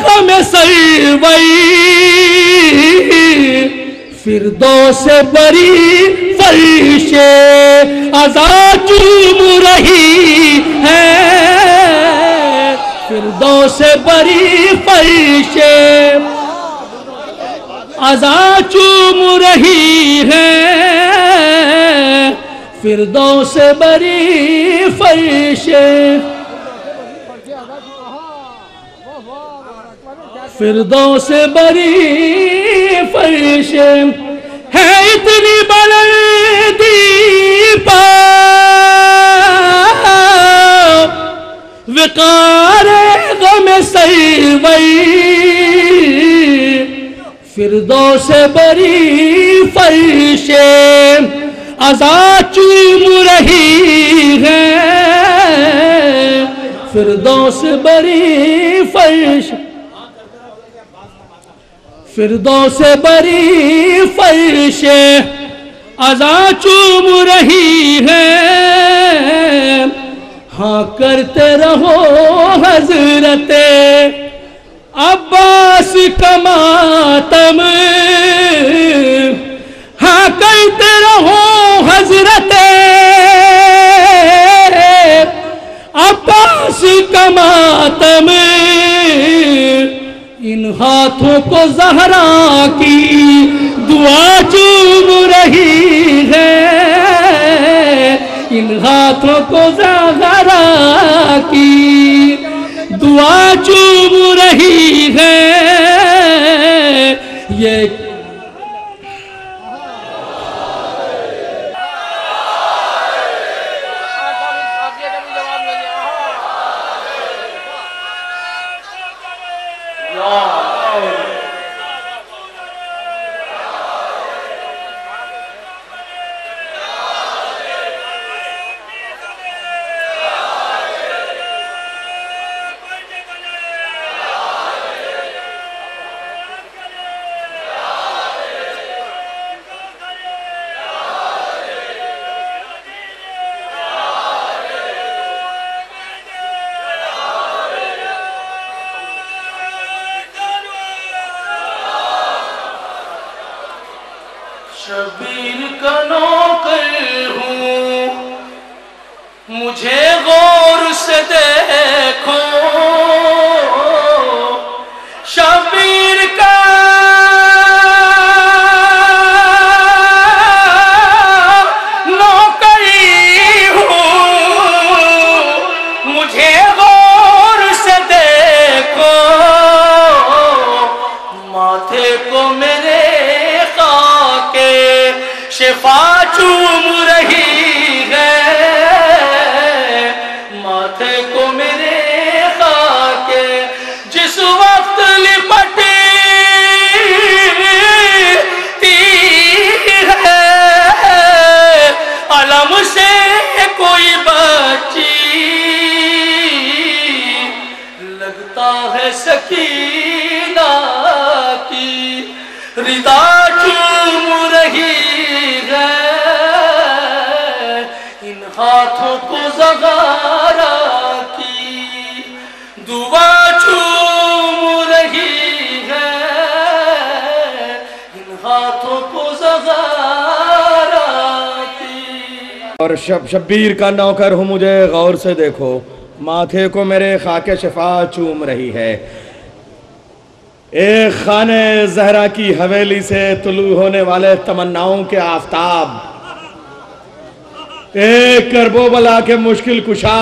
गम सरवई फिरदौस बरी फरिशे अज़ा चूम रही है, फिरदौस बरी फरिशे अज़ा चूम रही है, फिरदौस बरी फरिशे फिरदौस बरी फरिशे है इतनी बुलंदी विकार गम सरवई फिरदौस बरी फरिशे अज़ा चूम रही है, फिरदौस बरी फरिशे फिरदौस बरी फरिशे अज़ा चूम रही है। हाँ करते रहो हजरते अब्बास का मातम, हाँ करते रहो हजरते अब्बास का मातम, इन हाथों को ज़हरा की दुआ चूम रही है, इन हाथों को ज़हरा की दुआ चूम रही है। ये शबीर का नौकर हूँ, मुझे गौर से देखो, शबीर का नौकर हूँ, मुझे गौर से देखो, माथे को मेरे शिफा चूम रही है, माथे को मेरे खाके जिस वक्त लिपटती है, अलम से कोई बच्ची लगता है सकीना की रिदा चूम रही है, इन हाथों को ज़गारा की दुआ चूम रही है, इन हाथों को ज़गारा की। और शब्बीर का नौकर हूँ, मुझे गौर से देखो, माथे को मेरे खाके शिफा चूम रही है। एक खाने जहरा की हवेली से तुलू होने वाले तमन्नाओं के आफताब, एक करबोबला के मुश्किल कुशा,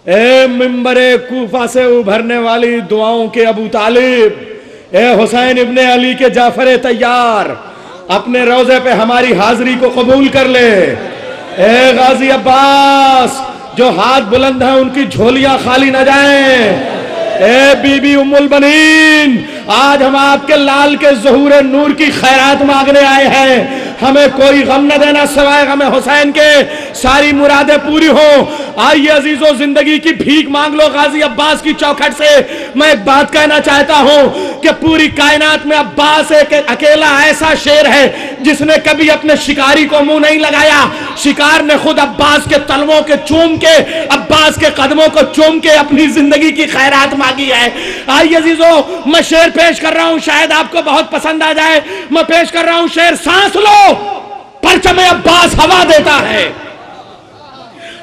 ए मिंबरे कूफा से उभरने वाली दुआओं के अबू तालिब, ए हुसैन इब्ने अली के जाफर तैयार, अपने रोजे पे हमारी हाजिरी को कबूल कर ले। ए गाजी अब्बास, जो हाथ बुलंद है उनकी झोलियां खाली न जाएं। ए बीबी उम्मुल बनीन, आज हम आपके लाल के ज़हूर नूर की खैरात मांगने आए हैं, हमें कोई गम न देना सिवाय गम हुसैन के। सारी मुरादें पूरी हो। आइए अजीजों, जिंदगी की भीख मांग लो गाजी अब्बास की चौखट से। मैं एक बात कहना चाहता हूं कि पूरी कायनात में अब्बास एक अकेला ऐसा शेर है जिसने कभी अपने शिकारी को मुंह नहीं लगाया। शिकार ने खुद अब्बास के तलवों के चूम के, अब्बास के कदमों को चूम के अपनी जिंदगी की खैरात मांगी है। आइए अजीजों, मैं शेर पेश कर रहा हूं, शायद आपको बहुत पसंद आ जाए। मैं पेश कर रहा हूं शेर, सांस लो परचमे अब्बास हवा देता है।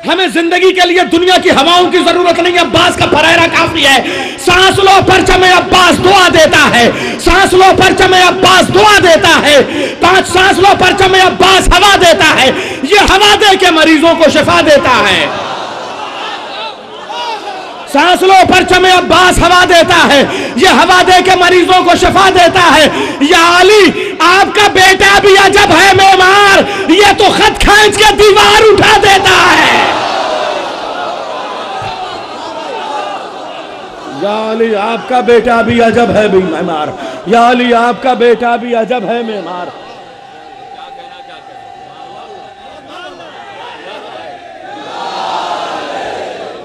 हमें जिंदगी के लिए दुनिया की हवाओं की जरूरत नहीं है, अब्बास का फरेरा काफी है। सांस लो परचमे अब्बास दुआ देता है, सांस लो परचमे अब्बास दुआ देता है। 5 सांस लो परचमे अब्बास हवा देता है, ये हवा दे के मरीजों को शिफा देता है। सांस लो परचमे अब्बास हवा देता है, ये हवा दे के मरीजों को शिफा देता है। या अली आपका बेटा भी अजब है मेमार, ये तो खत खींच के दीवार उठा देता है। या अली आपका बेटा भी अजब है मेमार, या अली आपका बेटा भी अजब है मेमार।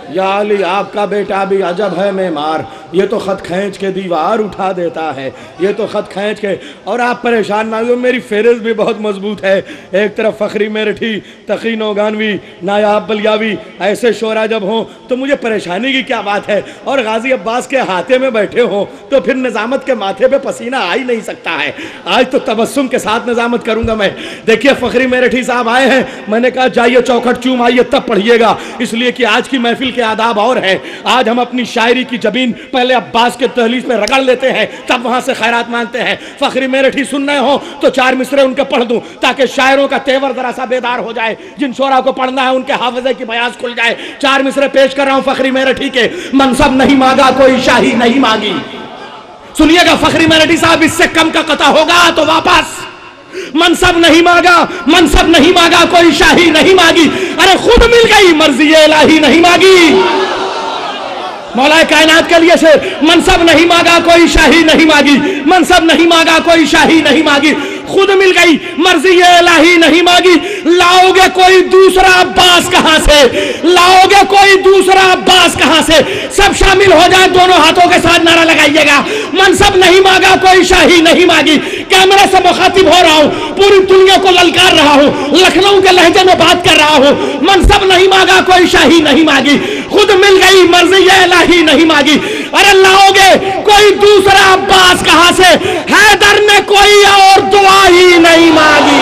या अली आपका बेटा भी अजब है मेमार, ये तो खत खींच के दीवार उठा देता है, ये तो खत खींच के। और आप परेशान ना हो, मेरी फेहरिस्त भी बहुत मजबूत है। एक तरफ फखरी मेरठी, तकी नौगानवी, नायाब बलियावी, ऐसे शोरा जब हों तो मुझे परेशानी की क्या बात है। और गाजी अब्बास के हाथे में बैठे हों तो फिर निजामत के माथे पे पसीना आ ही नहीं सकता है। आज तो तबस्सुम के साथ निजामत करूंगा मैं। देखिए फखरी मेरठी साहब आए हैं, मैंने कहा जाइए चौखट चूम आइए तब पढ़िएगा, इसलिए कि आज की महफिल के आदाब और है। आज हम अपनी शायरी की जबीन पहले अब्बास के तहलीस में रगड़ लेते हैं, तब वहां से खैरात मांगते हैं। फखरी मेरठी सुन रहे हो तो 4 मिसरे उनके पढ़ दूं ताकि शायरों का तेवर जरा सा बेदार हो जाए। जिन शोरा को पढ़ना है उनके हाफिजे की बयास खुल जाए। 4 मिसरे पेश कर रहा हूं फखरी मेरठी के। मनसब नहीं मांगा कोई शाही नहीं मांगी। सुनिएगा फखरी मेरठी साहब, इससे कम का कता होगा तो वापस। मनसब नहीं मांगा, मनसब नहीं मांगा कोई शाही नहीं मांगी, अरे खुद मिल गई मर्जी इलाही नहीं मांगी। मौला कायनात के लिए से मनसब नहीं मांगा कोई शाही नहीं मांगी, मनसब नहीं मांगा कोई शाही नहीं मांगी, खुद मिल गई मर्जी इलाही नहीं मांगी। लाओगे कोई दूसरा अब्बास कहां से, लाओगे कोई दूसरा अब्बास कहां से। सब शामिल हो जाए, दोनों हाथों के साथ नारा लगाइएगा। मनसब नहीं मांगा कोई शाही नहीं मांगी। कैमरे से मुखातिब हो रहा हूं, पूरी दुनिया को ललकार रहा हूं, लखनऊ के लहजे में बात कर रहा हूं। मनसब नहीं मांगा कोई शाही नहीं मांगी, खुद मिल गई मर्जी इलाही नहीं मांगी। अरे लाओगे कोई दूसरा अब्बास कहां से, हैदर ने कोई और दुआ ही नहीं मांगी।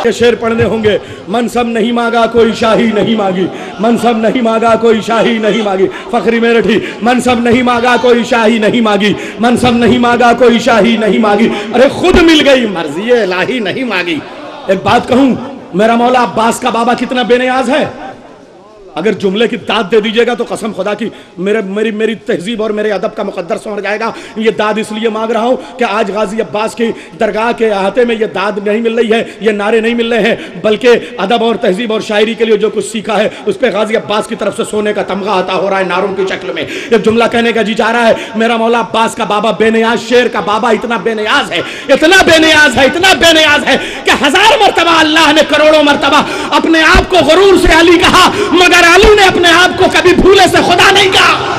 ये शेर पढ़ने होंगे। मनसब नहीं मांगा कोई शाही नहीं मांगी, मनसब नहीं मांगा कोई शाही नहीं मांगी। फखरी मेरठी, मनसब नहीं मांगा कोई शाही नहीं मांगी, मनसब नहीं मांगा कोई शाही नहीं मांगी, अरे खुद मिल गई मर्जी इलाही नहीं मांगी। एक बात कहूं, मेरा मौला अब्बास का बाबा कितना बेनियाज है। अगर जुमले की दाद दे दीजिएगा तो कसम खुदा की मेरी तहजीब और मेरे अदब का मुकद्दर समझ जाएगा। ये दाद इसलिए मांग रहा हूं कि आज गाजी अब्बास की दरगाह के अहाते में ये दाद नहीं मिल रही है, ये नारे नहीं मिल रहे हैं, बल्कि अदब और तहजीब और शायरी के लिए जो कुछ सीखा है उस पर गाजी अब्बास की तरफ से सोने का तमगा आता हो रहा है नारों की शक्ल में। एक जुमला कहने का जी चाह रहा है, मेरा मौला अब्बास का बाबा बेनियाज, शेर का बाबा इतना बेनियाज है, इतना बेनियाज है, इतना बेनियाज है कि 1000 मरतबा अल्लाह ने करोड़ों मरतबा अपने आप को गुरूर से अली कहा, मगर अली ने अपने आप को कभी भूले से खुदा नहीं कहा।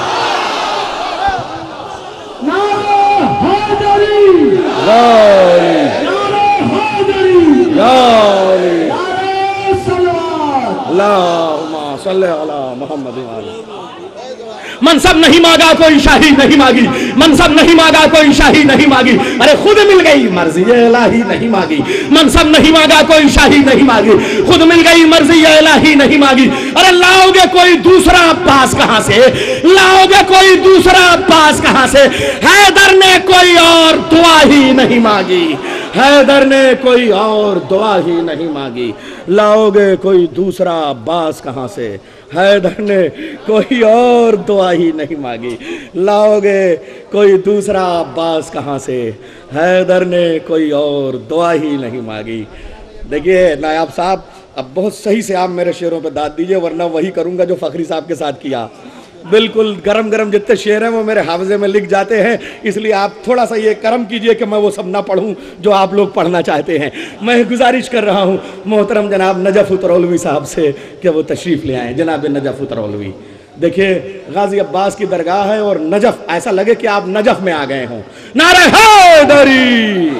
मनसब नहीं मांगा कोई शाही नहीं मांगी, मनसब नहीं मांगा कोई शाही नहीं मांगी, अरे खुद मिल गई मर्जी इलाही नहीं मांगी। मनसब नहीं मांगा कोई शाही नहीं मांगी, खुद मिल गई मर्जी इलाही नहीं मांगी। अरे लाओगे कोई दूसरा अब्बास कहां से, लाओगे कोई दूसरा अब्बास कहां से। हैदर ने कोई और दुआ ही नहीं मांगी, हैदर ने कोई और दुआ ही नहीं मांगी। लाओगे कोई दूसरा अब्बास कहां से, हैदर ने कोई और दुआ ही नहीं मांगी। लाओगे कोई दूसरा अब्बास कहां से, हैदर ने कोई और दुआ ही नहीं मांगी। देखिए नायाब साहब, अब बहुत सही से आप मेरे शेरों पे दाद दीजिए, वरना वही करूंगा जो फखरी साहब के साथ किया। बिल्कुल गरम गरम जितने शेर हैं वो मेरे हावजे में लिख जाते हैं, इसलिए आप थोड़ा सा ये करम कीजिए कि मैं वो सब ना पढ़ूं जो आप लोग पढ़ना चाहते हैं। मैं गुजारिश कर रहा हूं मोहतरम जनाब नजफ उतरौलवी साहब से कि वो तशरीफ़ ले आएँ। जनाब नजफ उतरौलवी, देखिए गाजी अब्बास की दरगाह है और नजफ, ऐसा लगे कि आप नजफ में आ गए हों। नारे हैदरी!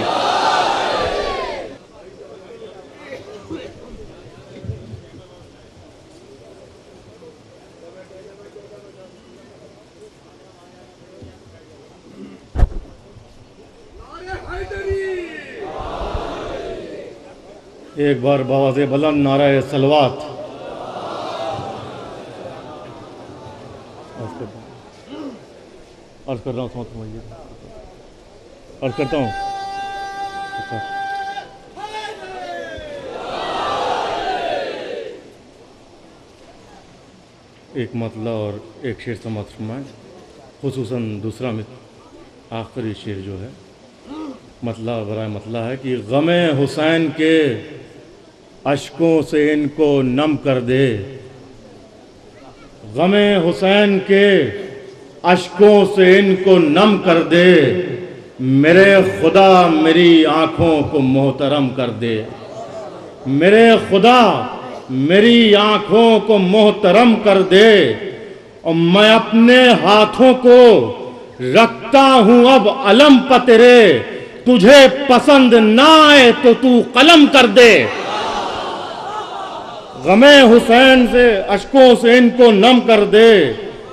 एक बार बावाज़े बुलंद नारे सलवात। अर्ज कर रहा हूँ, अर्ज करता हूँ। एक मतला और एक शेर समाप्त फरमाएं, खुसूसन दूसरा में आखिरी शेर जो है मतला बराए मतला है कि गमे हुसैन के अश्कों से इनको नम कर दे, गमे हुसैन के अश्कों से इनको नम कर दे, मेरे खुदा मेरी आँखों को मोहतरम कर दे, मेरे खुदा मेरी आँखों को मोहतरम कर दे। और मैं अपने हाथों को रखता हूँ अब अलम पर तेरे, तुझे पसंद ना आए तो तू कलम कर दे। गमे हुसैन से अश्कों से इनको नम कर दे,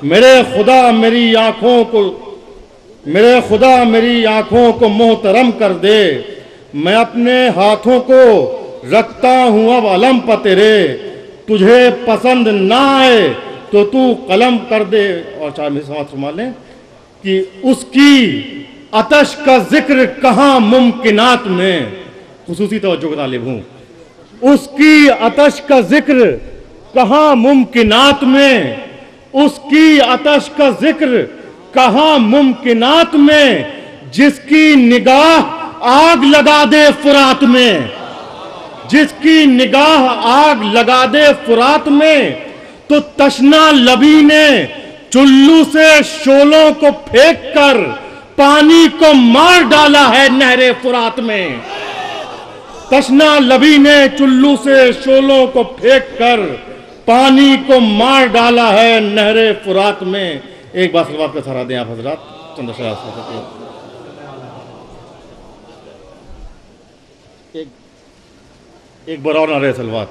मेरे खुदा मेरी आँखों को, मेरे खुदा मेरी आँखों को मोहतरम कर दे। मैं अपने हाथों को रखता हूँ अब अलम पर तेरे, तुझे पसंद ना आए तो तू कलम कर दे। और चार में समाप्त फरमा लें कि उसकी अतश का जिक्र कहाँ मुमकिनात में, खुसूसी तवज्जो का तालिब हूँ, उसकी अतश का जिक्र कहाँ मुमकिनात में, उसकी अतश का जिक्र कहाँ मुमकिनात में, जिसकी निगाह आग लगा दे फुरात में, जिसकी निगाह आग लगा दे फुरात में। तो तशना लबी ने चुल्लू से शोलों को फेंक कर पानी को मार डाला है नहरे फुरात में, तशना लबी ने चुल्लू से शोलों को फेंक कर पानी को मार डाला है नहरे फुरात में। एक बार सलवात का सहारा दें आप हजरात, चंद एक बार और नारे सलवात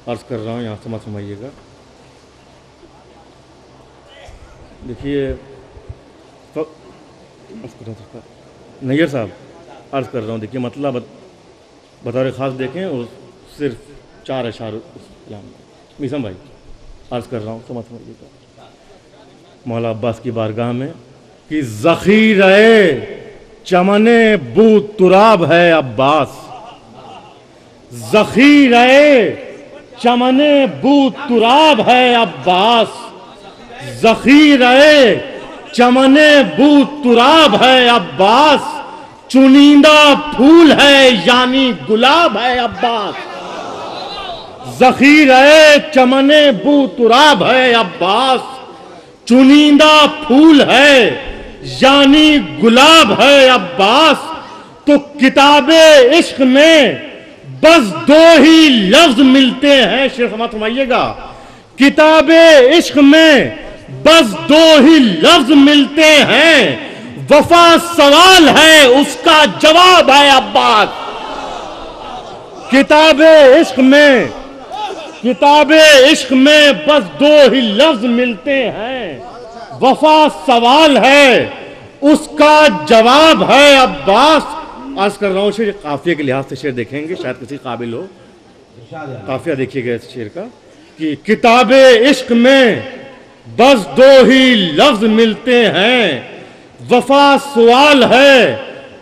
अर्ज कर रहा हूँ, यहाँ से मत समझिएगा। देखिए तो नैयर साहब अर्ज कर रहा हूँ, देखिए मतलब बतौर ख़ास देखें और सिर्फ 4 अशार मीसम भाई अर्ज कर रहा हूँ, समझ समझिएगा। मौला अब्बास की बारगाह में कि ज़ख़ीरे चमने बू तुराब है अब्बास, ज़ख़ीरे चमने बू तुराब है अब्बास, ज़ख़ीरे चमने बू तुराब है अब्बास, चुनिंदा फूल है यानी गुलाब है अब्बास, ज़ख़ीरे चमने बू तुराब है अब्बास, चुनिंदा फूल है यानी गुलाब है अब्बास। तो किताबे इश्क में बस 2 ही लफ्ज मिलते हैं, शेर समाप्त फरमाइएगा, किताबे इश्क में बस 2 ही लफ्ज मिलते हैं, वफा सवाल है उसका जवाब है अब्बास। किताबे इश्क में, किताबे इश्क में बस 2 ही लफ्ज मिलते हैं, वफा सवाल है उसका जवाब है अब्बास। अर्ज कर रहा हूँ शेर काफिया के लिहाज से शेर देखेंगे, शायद किसी काबिल हो, काफिया देखिएगा इस शेर का कि किताबे इश्क में बस 2 ही लफ्ज मिलते हैं, वफा सवाल है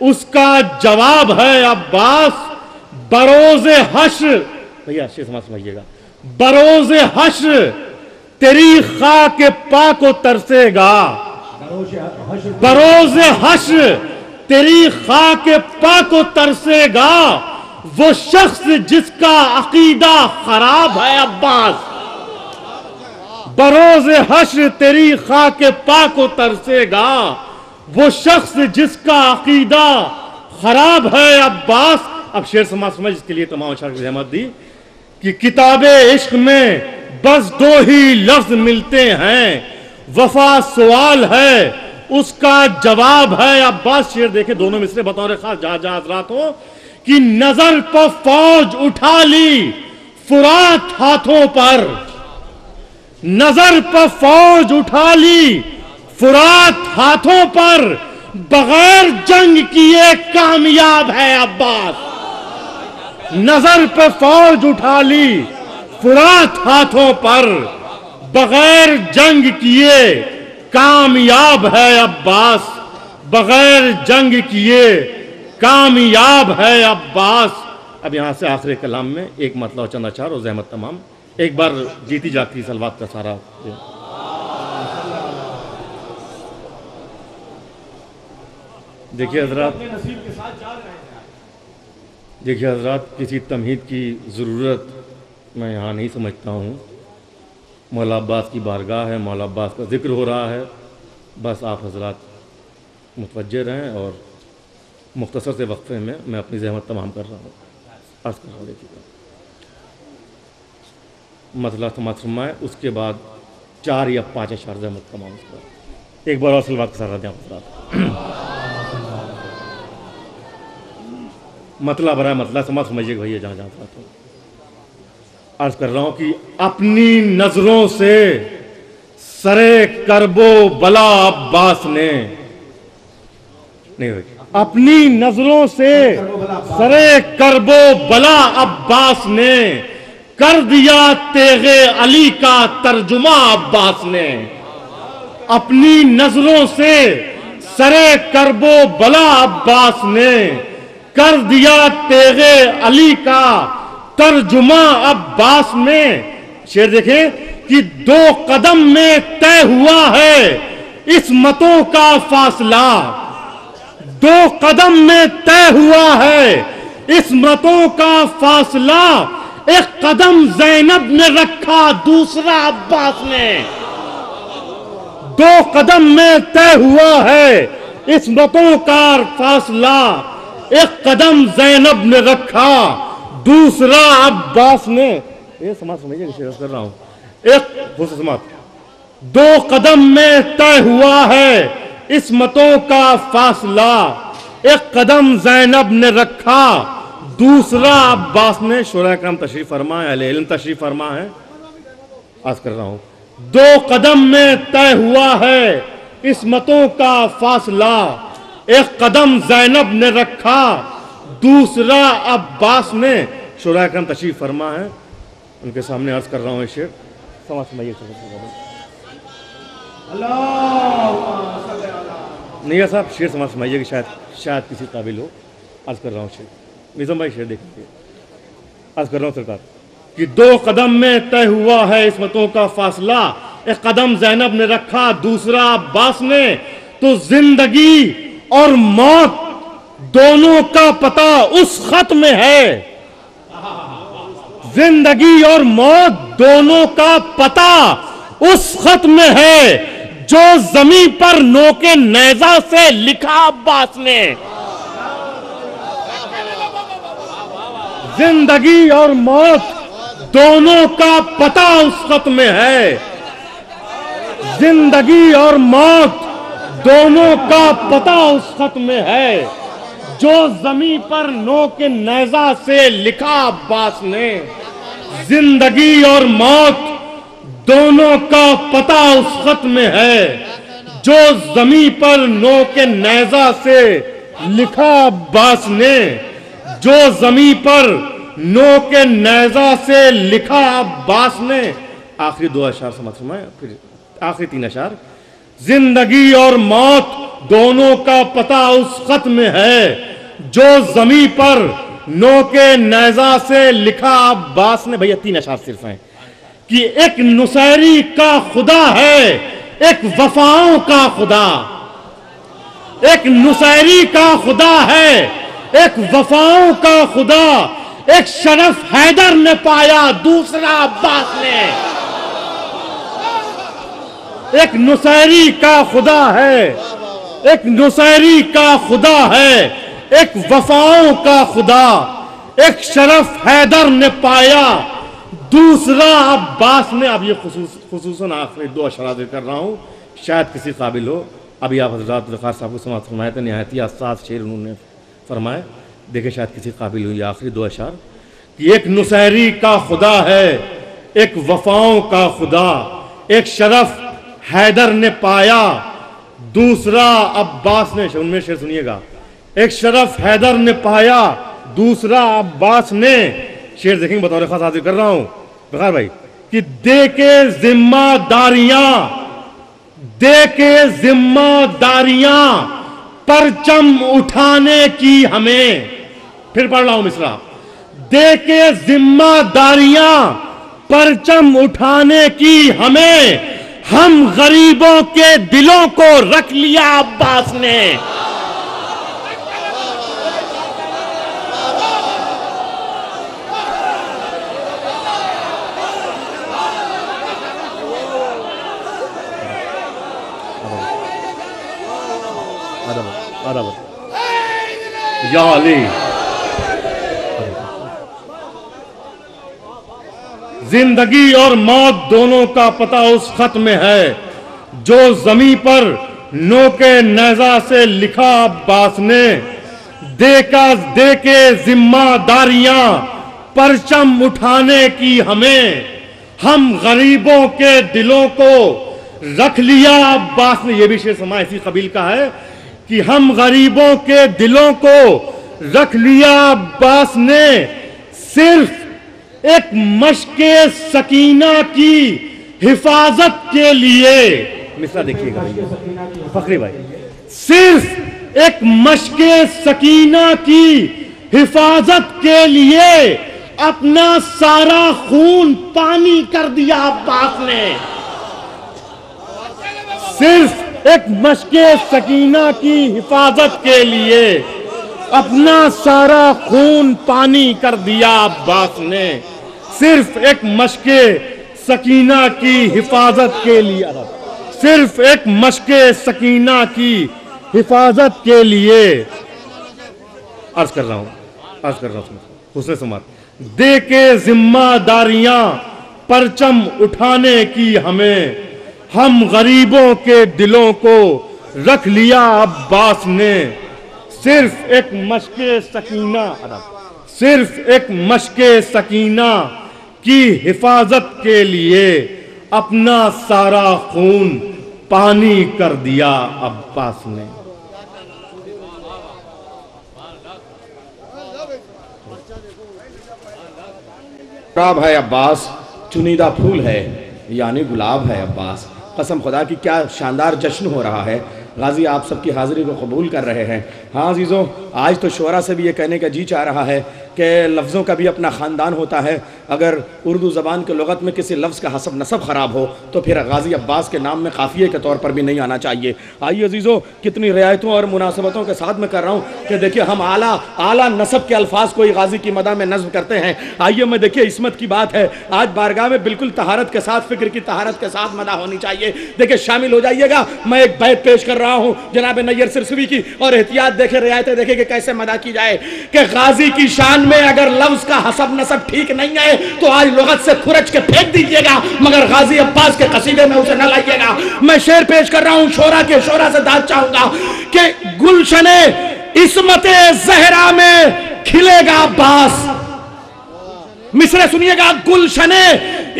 उसका जवाब है अब्बास। बरोज़े हश्र, भैया शेर समाज समझिएगा, बरोज़े हश्र तेरी खाक पाक को तरसेगा, बरोज़े हश्र तेरी खाक पाक को तरसेगा, वो शख्स जिसका अकीदा खराब है अब्बास, बरोज हश्र तेरी खाके पाक तरसेगा। वो शख्स जिसका अकीदा खराब है अब्बास। अब शेर समझ इसके लिए तमाम अशार की रहमत दी कि किताबे इश्क में बस दो ही लफ्ज मिलते हैं, वफा सवाल है उसका जवाब है। अब्बास शेर देखे दोनों मिसरे बतौर खास जहां जहां हजरात हो कि नजर पर फौज उठा ली फुरात हाथों पर, नजर पर फौज उठा ली फुरात हाथों पर, बगैर जंग किए कामयाब है अब्बास। नजर पर फौज उठा ली फुरात हाथों पर, बगैर जंग किए कामयाब है अब्बास। बगैर जंग किए कामयाब है अब्बास। अब यहां से आखिरी कलाम में एक मतलब चंद अचार और ज़हमत तमाम एक बार जीती जाती सलवात का सारा। देखिए हजरात, देखिए हजरात, किसी तमहीद की ज़रूरत मैं यहाँ नहीं समझता हूँ। मौला अब्बास की बारगाह है, मौला अब्बास का जिक्र हो रहा है, बस आप हजरात मुतवज्जे रहें। और मुख्तसर से वक्फे में मैं अपनी ज़हमत तमाम कर रहा हूँ, अर्ज़ कर रहा हूँ। देखिएगा मसला समात फरमाए, उसके बाद 4 या 5 अशार ज़हमत तमाम उसका एक बार और सलवात के साथ हजरात। मतलब बरा मतलब समाज समझिएगा भैया जहाँ जहाँ चाहता हूँ। अर्ज कर रहा हूँ कि अपनी नजरों से सरे करबो बला अब्बास ने, नहीं अपनी नजरों से सरे करबो बला अब्बास ने कर दिया तेगे अली का तर्जुमा अब्बास ने। अपनी नजरों से सरे करबो बला अब्बास ने कर दिया तेगे अली का तर्जुमा अब्बास में। शेर देखें कि 2 कदम में तय हुआ है इस्मतों का फासला। 2 कदम में तय हुआ है इस्मतों का फासला। एक कदम ज़ैनब ने रखा, दूसरा अब्बास ने। 2 कदम में तय हुआ है इस्मतों का फासला। एक कदम ज़ैनब ने रखा, दूसरा अब्बास ने। ये समाज समझिए, शेर कर रहा हूं। एक समाज 2 कदम में तय हुआ है इस्मतों का फासला। एक कदम ज़ैनब ने रखा, दूसरा अब्बास ने। शोरा करम तशरीफ फरमा है, अहले इल्म तशरीफ फरमा है, आज कर रहा हूं। 2 कदम में तय हुआ है इस्मतों का फासला। एक कदम ज़ैनब ने रखा, दूसरा अब्बास ने। शोरा करम तशरीफ फरमा है, उनके सामने अर्ज कर रहा हूँ शेर। समझ समझिए नहीं है साहब, शेर समझ समझिए कि शायद किसी काबिल हो। अर्ज कर रहा हूँ शेर। निज़ाम भाई शेर देखिए, अर्ज कर रहा हूँ सरकार कि 2 कदम में तय हुआ है इस्मतों का फासला। एक कदम ज़ैनब ने रखा, दूसरा अब्बास ने। तो जिंदगी और मौत दोनों का पता उस खत में है। जिंदगी और मौत दोनों का पता उस खत में है जो जमीन पर नोके नेजा से लिखा अब्बास ने। जिंदगी और मौत दोनों का पता उस खत में है। जिंदगी और मौत दोनों का पता उस खत में है जो जमीन पर नोके नेजा से लिखा अब्बास ने। जिंदगी और मौत दोनों का पता उस खत में है जो जमीन पर नोके नेजा से लिखा अब्बास ने। जो जमीन पर नोके नेजा से लिखा अब्बास ने। आखिरी 2 अशार समझ में, फिर आखिरी 3 अशार। जिंदगी और मौत दोनों का पता उस खत में है जो जमीन पर नोके नेजा से लिखा अब्बास ने। भैया 3 अशार सिर्फ हैं कि एक नुसैरी का खुदा है, एक वफाओं का खुदा। एक नुसैरी का खुदा है, एक वफाओं का खुदा, एक शरफ हैदर ने पाया, दूसरा अब्बास ने। एक नुसैरी का खुदा है, एक नुसैरी का खुदा है, एक वफाओं का खुदा, एक शरफ हैदर ने पाया, दूसरा अब्बास ने। अब ये खुसूसन आखिरी 2 अशरा कर रहा हूँ, शायद किसी काबिल हो। अभी आप हज़रात ज़फ़ार साहब को समाअत फरमाए थे, निहायती आसास शेर उन्होंने फरमाए, देखे शायद किसी काबिल हो। ये आखिरी 2 अशार कि एक नुसैरी का खुदा है, एक वफाओं का खुदा, एक शरफ हैदर ने पाया, दूसरा अब्बास ने। उनमें शेर सुनिएगा, एक शरफ हैदर ने पाया, दूसरा अब्बास ने। शेर देखेंगे, बतौर खास हाजिर कर रहा हूं बखार भाई, कि दे के जिम्मेदारियां परचम उठाने की हमें। फिर पढ़ रहा हूं मिसरा, दे के जिम्मेदारियां परचम उठाने की हमें, हम गरीबों के दिलों को रख लिया अब्बास ने। या अली, जिंदगी और मौत दोनों का पता उस खत में है, जो जमी पर नोके नेजा से लिखा अब्बास ने। दे के जिम्मेदारियां परचम उठाने की हमें, हम गरीबों के दिलों को रख लिया अब्बास ने। यह भी शेर समा इसी कबील का है कि हम गरीबों के दिलों को रख लिया अब्बास ने, सिर्फ एक मशके सकीना की हिफाजत के लिए। मिसरा देखिएगा फखरी भाई, सिर्फ एक मशके सकीना की हिफाजत के लिए अपना सारा खून पानी कर दिया अब्बास ने। सिर्फ एक मशके सकीना की हिफाजत के लिए अपना सारा खून पानी कर दिया अब्बास ने। सिर्फ एक मशके सकीना की हिफाजत के लिए, सिर्फ एक मशके सकीना की हिफाजत के लिए। अर्ज कर रहा हूं हुस्न समात, दे के जिम्मेदारियां परचम उठाने की हमें, हम गरीबों के दिलों को रख लिया अब्बास ने। सिर्फ एक मशके सकीना, सिर्फ एक मशके सकीना की हिफाजत के लिए अपना सारा खून पानी कर दिया अब्बास ने। गुलाब है अब्बास, चुनीदा फूल है यानी गुलाब है अब्बास। कसम खुदा की क्या शानदार जश्न हो रहा है, गाजी आप सबकी हाजिरी को कबूल कर रहे हैं। हाँ अजीज़ों, आज तो शोरा से भी ये कहने का जी चाह रहा है कि लफ्ज़ों का भी अपना ख़ानदान होता है। अगर उर्दू ज़बान के लुगत में किसी लफ्ज़ का हसब नसब ख़राब हो तो फिर गाजी अब्बास के नाम में काफ़िए के तौर पर भी नहीं आना चाहिए। आइए अजीज़ों, कितनी रियायतों और मुनासबतों के साथ में कर रहा हूँ कि देखिए हम आला नसब के अल्फाज कोई गाजी की मदा में नज़्म करते हैं। आइए मैं देखिए इस्मत की बात है, आज बारगाह में बिल्कुल तहारत के साथ, फ़िक्र की तहारत के साथ मदा होनी चाहिए। देखिए शामिल हो जाइएगा, मैं एक बैत पेश कर रहा हूँ जनाब नैयर सिरसवी की, और एहतियात देखे, रियायतें देखे कि कैसे मदा की जाए कि गाजी की शान में अगर लफ्ज का हसब नसब ठीक नहीं है तो आज लुगत से खुरच के फेंक दीजिएगा, मगर गाजी अब्बास के कसीदे में उसे न लाइएगा। मैं शेर पेश कर रहा हूं, शोरा से दाद चाहूंगा कि गुलशने इस्मते ज़हरा में खिलेगा अब्बास। मिसरे सुनिएगा, गुलशने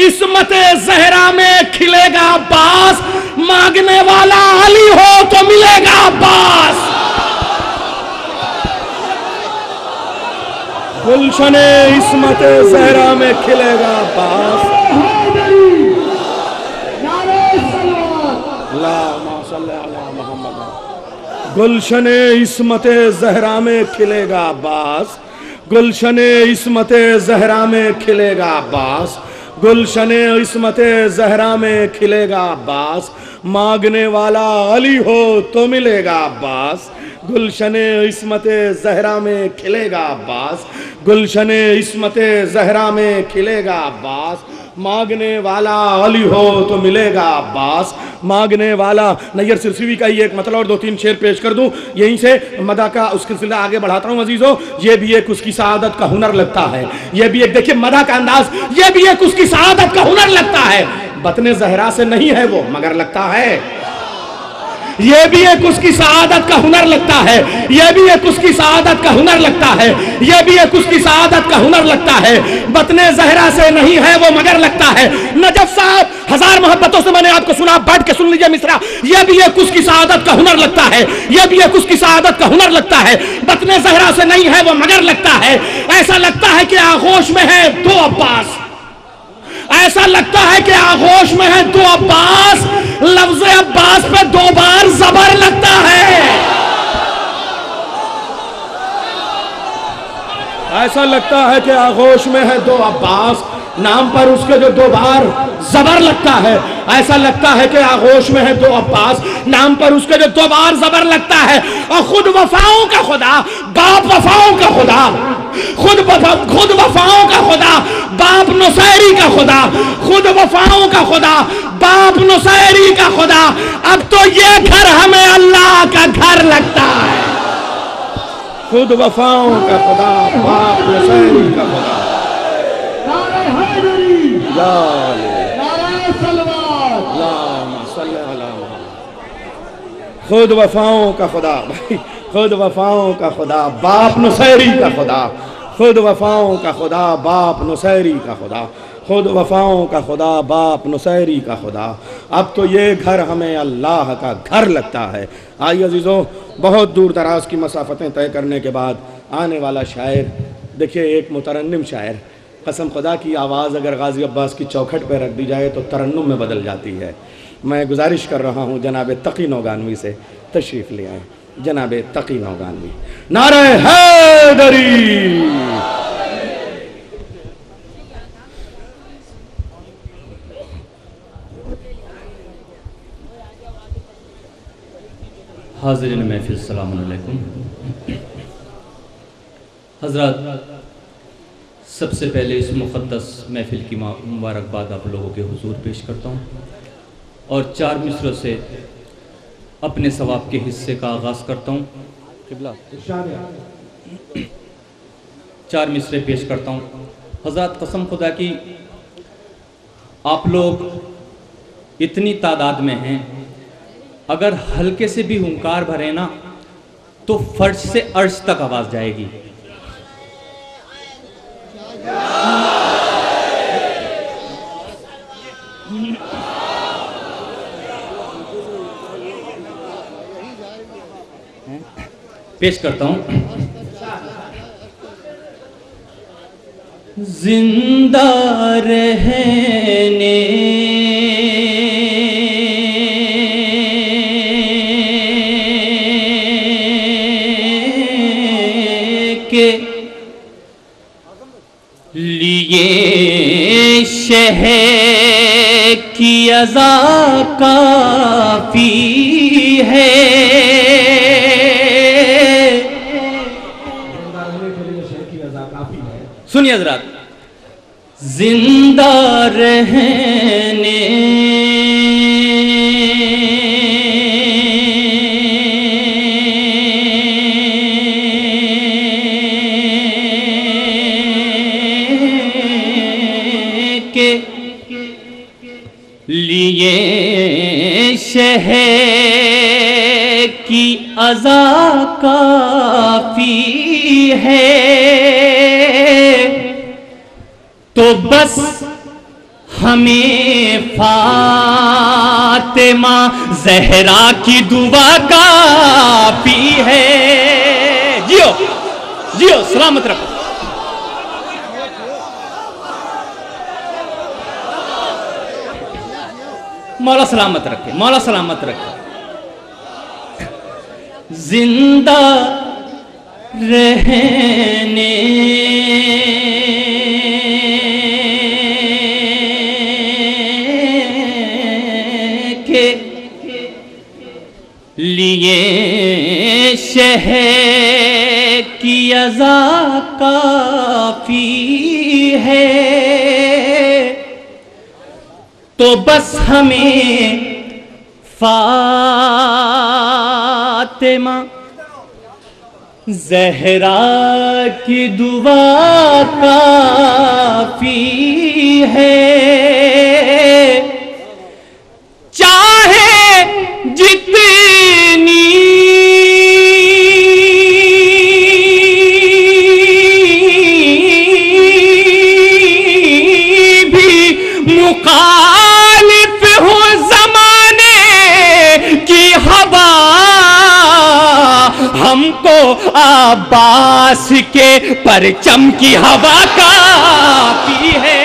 इस्मते ज़हरा में खिलेगा अब्बास, मांगने वाला अली हो तो मिलेगा अब्बास। गुलशने इस्मते ज़हरा में खिलेगा अब्बास। गुलशने इस्मते ज़हरा में खिलेगा अब्बास, गुलशने इस्मते ज़हरा में खिलेगा अब्बास, गुलशने इस्मते जहरा में खिलेगा अब्बास, मांगने वाला अली हो तो मिलेगा अब्बास। गुलशने इस्मते जहरा में खिलेगा अब्बास, गुलशने इस्मते जहरा में खिलेगा अब्बास। मांगने वाला अली हो तो मिलेगा अब्बास, मांगने वाला। नैयर सिरसिवी का ही एक मतलब और 2-3 शेर पेश कर दूं, यहीं से मदा का उसके सिलसिला आगे बढ़ाता हूं अजीजों। ये भी एक उसकी सआदत का हुनर लगता है, ये भी एक, देखिए मदा का अंदाज, ये भी एक उसकी सआदत का हुनर लगता है। बतने जहरा से नहीं है वो, मगर लगता है। ये भी एक उसकी सआदत का हुनर लगता है, ये भी एक उसकी सआदत का हुनर लगता है, ये भी एक उसकी सआदत का हुनर लगता है। बतने जहरा से नहीं है वो, मगर लगता है। नजफ साहब, हजार मोहब्बतों से मैंने आपको सुना, बैठ के सुन लीजिए मिसरा। ये भी एक उसकी सआदत का हुनर लगता है, ये भी एक उसकी सआदत का हुनर लगता है। बतने जहरा से नहीं है वो, मगर लगता है। ऐसा लगता है कि आगोश में है 2 अब्बास, ऐसा लगता है कि आगोश में है 2 अब्बास। लफ्ज अब्बास पे 2 बार जबर लगता है। ऐसा लगता है कि आगोश में है 2 अब्बास, नाम पर उसके जो 2 बार जबर लगता है। ऐसा लगता है कि आगोश में है 2 अब्बास, नाम पर उसके जो 2 बार जबर लगता है। और खुद वफाओं का खुदा, बाप वफाओं का खुदा, खुद वफाओं का खुदा, बाप नुसैरी का खुदा, खुद वफाओं का खुदा, बाप नुसैरी का खुदा। अब तो ये घर हमें अल्लाह का घर लगता है। खुद वफाओं का खुदा, बाप नुसैरी का खुदा। खुद वफाओं का खुदा, भाई खुद वफाओं का खुदा, बाप नुसैरी का खुदा। खुद वफाओं का खुदा, बाप नुसैरी का खुदा। खुद वफाओं का खुदा, बाप नुसैरी का खुदा। अब तो ये घर हमें अल्लाह का घर लगता है। आइए अजीज़ों, बहुत दूर दराज की मसाफतें तय करने के बाद आने वाला शायर, देखिए एक मुतरन्निम शायर, कसम खुदा की आवाज़ अगर गाज़ी अब्बास की चौखट पर रख दी जाए तो तरन्नुम में बदल जाती है। मैं गुजारिश कर रहा हूँ जनाब तकी नौगानवी से तशरीफ़ ले आए। जनाब तकी नौगानवी, नारे हैदरी। हाज़िरीन महफ़िल, सलाम अलैकुम। हज़रात, सबसे पहले इस मुक़द्दस महफ़िल की मुबारकबाद आप लोगों के हुज़ूर पेश करता हूँ और 4 मिसरों से अपने सवाब के हिस्से का आगाज़ करता हूँ। 4 मिसरे पेश करता हूँ। हज़रात, कसम खुदा की आप लोग इतनी तादाद में हैं, अगर हल्के से भी हुंकार भरे ना तो फर्श से अर्श तक आवाज़ जाएगी। पेश करता हूं। जिंदा रहने के लिए शहर की अज़ा काफी है। सुनिए हज़रात, जिंदा रहने के लिए शहर की अज़ा काफी है। तो बस हमें फातिमा ज़हरा की दुआ काफी है। जियो जियो, सलामत रखो। मौला सलामत रखे, मौला सलामत रखे। जिंदा रहने के लिए शहर की अज़ा काफी है, तो बस हमें फातिमा ज़हरा की दुआ काफी है। चाहे जितनी भी मुखालिफ हो ज़माने की हवा, हमको अब्बास के परचम की हवा काफी है।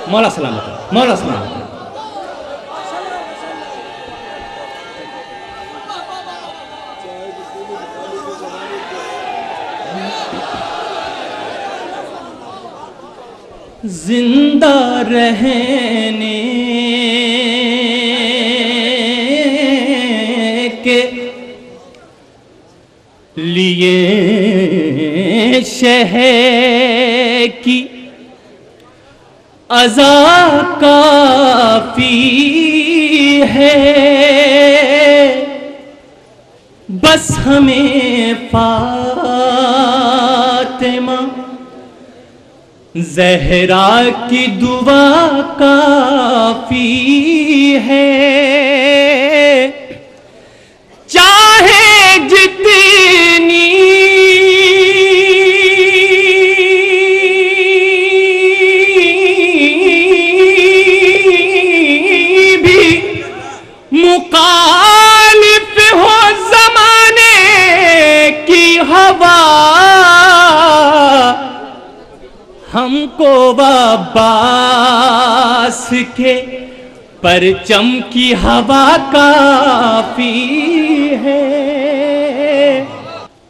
मौला सलामत, मौला सलामत। जिंदा रहने के लिए शहर की अज़ा काफी है, बस हमें फातिमा ज़हरा की दुआ काफी है। चाहे जितनी मुखालिफ हो ज़माने की हवा, हमको अब्बास के परचम की हवा काफी है।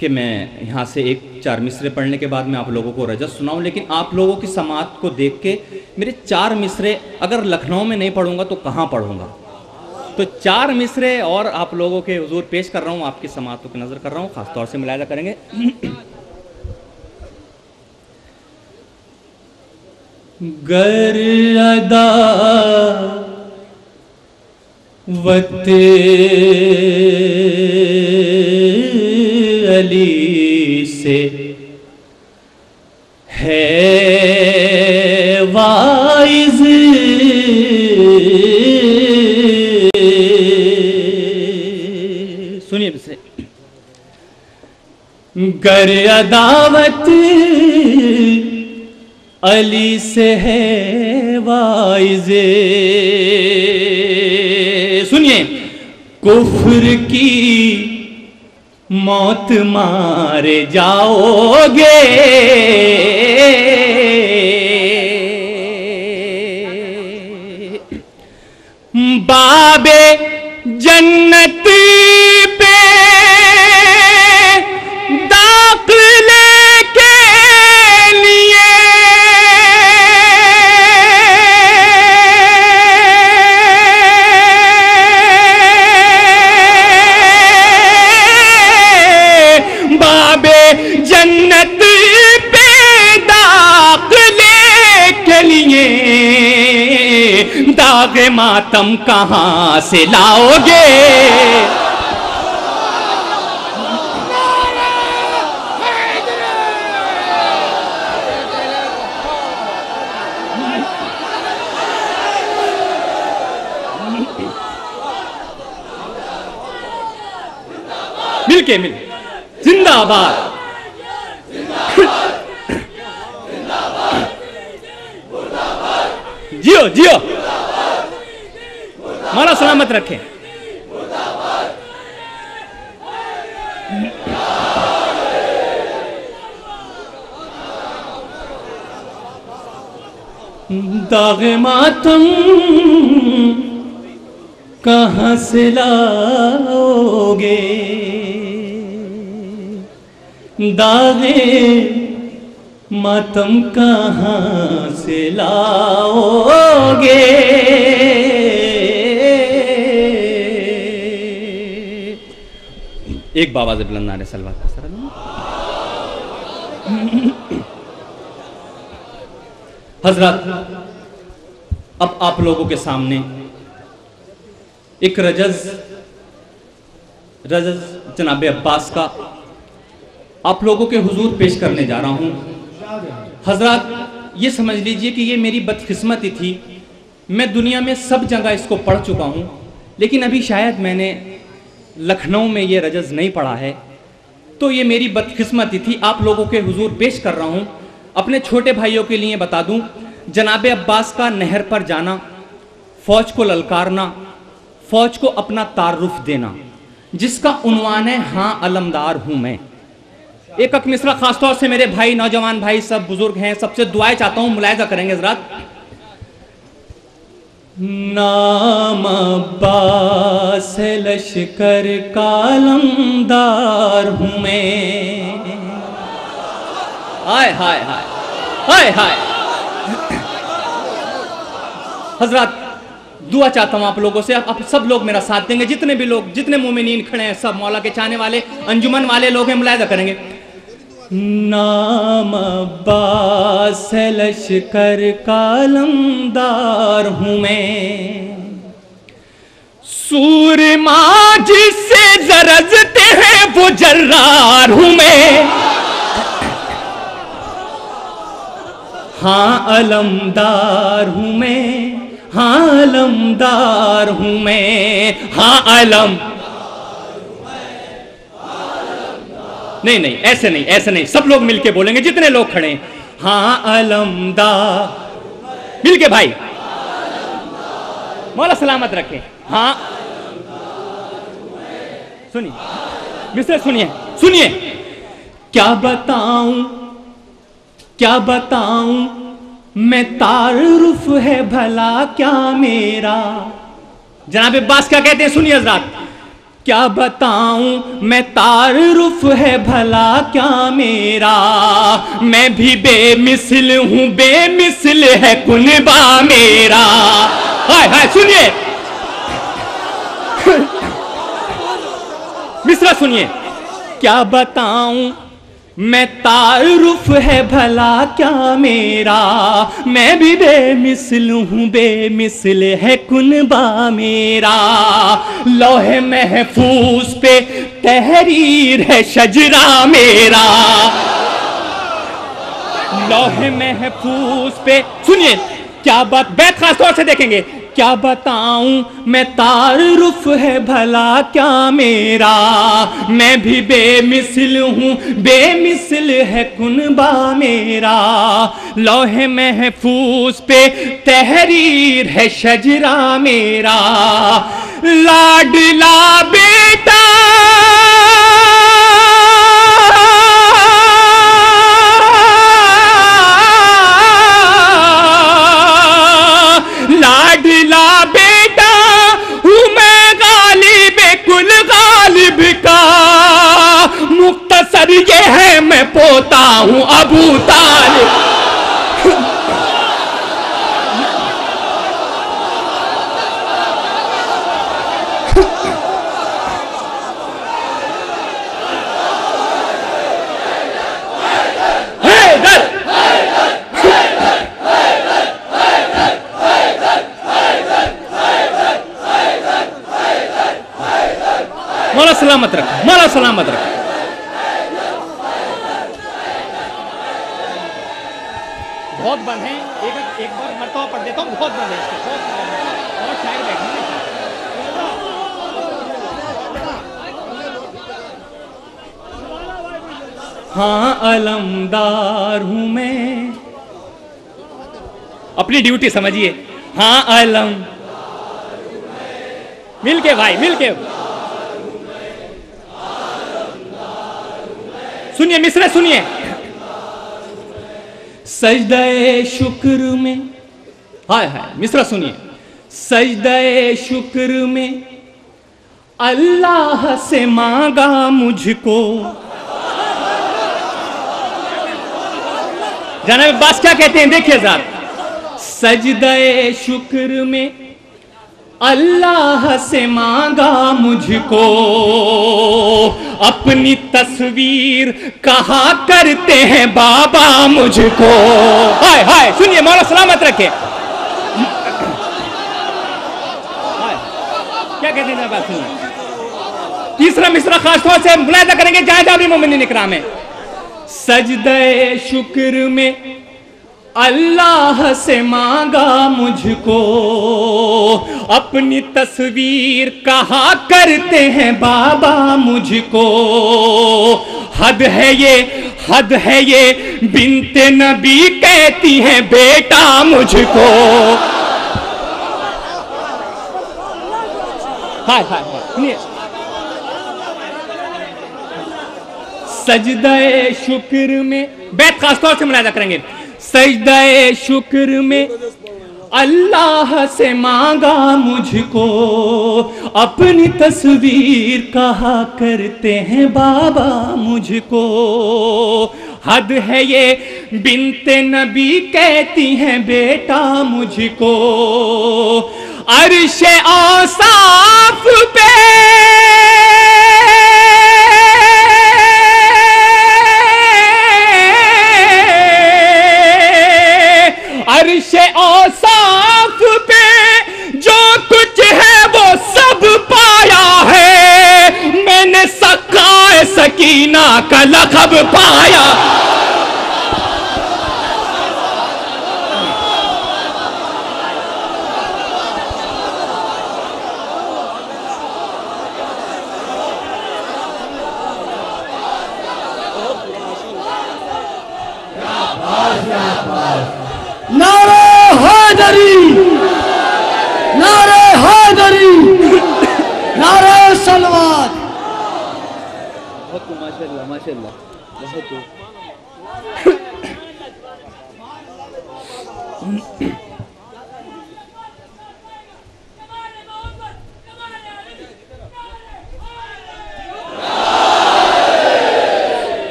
कि मैं यहाँ से एक 4 मिसरे पढ़ने के बाद मैं आप लोगों को रजत सुनाऊं, लेकिन आप लोगों की समात को देख के मेरे 4 मिसरे अगर लखनऊ में नहीं पढ़ूंगा तो कहाँ पढ़ूंगा। तो 4 मिसरे और आप लोगों के हुजूर पेश कर रहा हूँ, आपकी समातों की नजर कर रहा हूँ, खासतौर से मुलाहिजा करेंगे। गर अदा वते अली से है वाइज, सुनिए मिसरे। गर अदावत अली से है वाइज़े, सुनिए। कुफ्र की मौत मारे जाओगे, बाबे जन्नत पे दाखिले के लिए बाबे जन्नत पे दाखिले के लिए दाग मातम कहाँ से लाओगे। मिलके मिल जिंदाबाद, जियो जियो, मौला सलामत रखें। दाग मातम कहाँ से लाओगे दागे मातम, कहाँ से लाओगे। एक बाबा से बुलंद नारे सलवात का सर। हजरत, अब आप लोगों के सामने एक रजज जनाब अब्बास का आप लोगों के हुजूर पेश करने जा रहा हूं। हजरत, ये समझ लीजिए कि ये मेरी बदकिस्मती थी। मैं दुनिया में सब जगह इसको पढ़ चुका हूं, लेकिन अभी शायद मैंने लखनऊ में ये रजज नहीं पढ़ा है, तो ये मेरी बदकिस्मती थी। आप लोगों के हुजूर पेश कर रहा हूं। अपने छोटे भाइयों के लिए बता दूं, जनाब अब्बास का नहर पर जाना, फौज को ललकारना, फौज को अपना तारुफ देना, जिसका उन्वान है हाँ अलमदार हूं मैं। एक अक मिसरा खासतौर से मेरे भाई, नौजवान भाई, सब बुजुर्ग हैं, सबसे दुआएं चाहता हूं, मुलायजा करेंगे हजरात। नाम अब्बास लश्कर का अलमदार हूं मैं। हाय हाय हाय हाय हाय। हजरात, दुआ चाहता हूं आप लोगों से, आप सब लोग मेरा साथ देंगे, जितने भी लोग, जितने मोमिनीन खड़े हैं, सब मौला के चाहने वाले, अंजुमन वाले लोग हैं, मुलायजा करेंगे। नाम अब्बास लश्कर का अलमदार हूं मैं, सूरमा जिससे जरजते हैं वो जर्रार हूं मैं। हाँ अलमदार हूं मैं, हाँ अलमदार हूं मैं, हाँ अलम। नहीं नहीं, ऐसे नहीं, ऐसे नहीं, सब लोग मिलके बोलेंगे, जितने लोग खड़े हैं। हाँ अलमदार, मिलके भाई, मौला सलामत रखे। हाँ सुनिए मिस्टर, सुनिए सुनिए, क्या बताऊं क्या बताऊं मैं, तारुफ है भला क्या मेरा। जनाब अब्बास क्या कहते हैं, सुनिए हज़रात। क्या बताऊं मैं, तारुफ है भला क्या मेरा, मैं भी बेमिसल हूं, बेमिसल है कुनबा मेरा। हाय हाय, सुनिए मिसरा सुनिए। क्या बताऊं मैं, तारुफ है भला क्या मेरा, मैं भी बेमिसल हूं, बेमिसल है कुनबा मेरा। लौहे महफूज पे तहरीर है शजरा मेरा, लौहे महफूज पे। सुनिए क्या बात, बैत खास तौर से देखेंगे। क्या बताऊं मैं, तारुफ है भला क्या मेरा, मैं भी बेमिसल हूं, बेमिसल है कुनबा मेरा। लौहे महफूज पे तहरीर है शजरा मेरा, लाडला बेटा लाडला बेटा हूँ मैं, गालिब कुल गालिब का। मुख्तसर ये है मैं पोता हूँ अबू तालिब। मौला सलामत रख, मौला सलामत रख। बहुत बंद है, एक बार मरतबा पढ़ देता हूँ, बहुत बंद है इसके, बहुत और शायर बैठे। हाँ अलमदार हूं मैं, अपनी ड्यूटी समझिए। हाँ अलम, मिलके भाई, मिलके सुनिए मिसरे, सुनिए। सजदाए शुक्र में, हाय हाय मिसरा सुनिए। सजदे शुक्र में अल्लाह से मांगा मुझको। जनाब अब्बास क्या कहते हैं, देखिए साहब। सजदे शुक्र में अल्लाह से मांगा मुझको, अपनी तस्वीर कहा करते हैं बाबा मुझको। हाय हाय, सुनिए, मौला सलामत रखे। क्या कहते हैं बात सुनिए। तीसरा मिसरा खासतौर से मुलाहिजा करेंगे जायज़ मोमिनीन इकराम में। सजदे शुक्र में अल्लाह से मांगा मुझको, अपनी तस्वीर कहा करते हैं बाबा मुझको। हद है ये बिन्ते नबी कहती है बेटा मुझको। हाय हाय हाय, सजदे शुक्र में, बैत खासतौर से मुलाहिजा करेंगे। सजदे शुक्र में अल्लाह से मांगा मुझको, अपनी तस्वीर कहा करते हैं बाबा मुझको। हद है ये बिन्ते नबी कहती हैं बेटा मुझको। अर्शे औसाफ पे अर्शे औसाफ पे जो कुछ है वो सब पाया है, मैंने सकाए सकीना का लक़ब पाया। नारे हैदरी, नारे हैदरी, नारे सलवात। माशाअल्लाह माशाअल्लाह, बहुत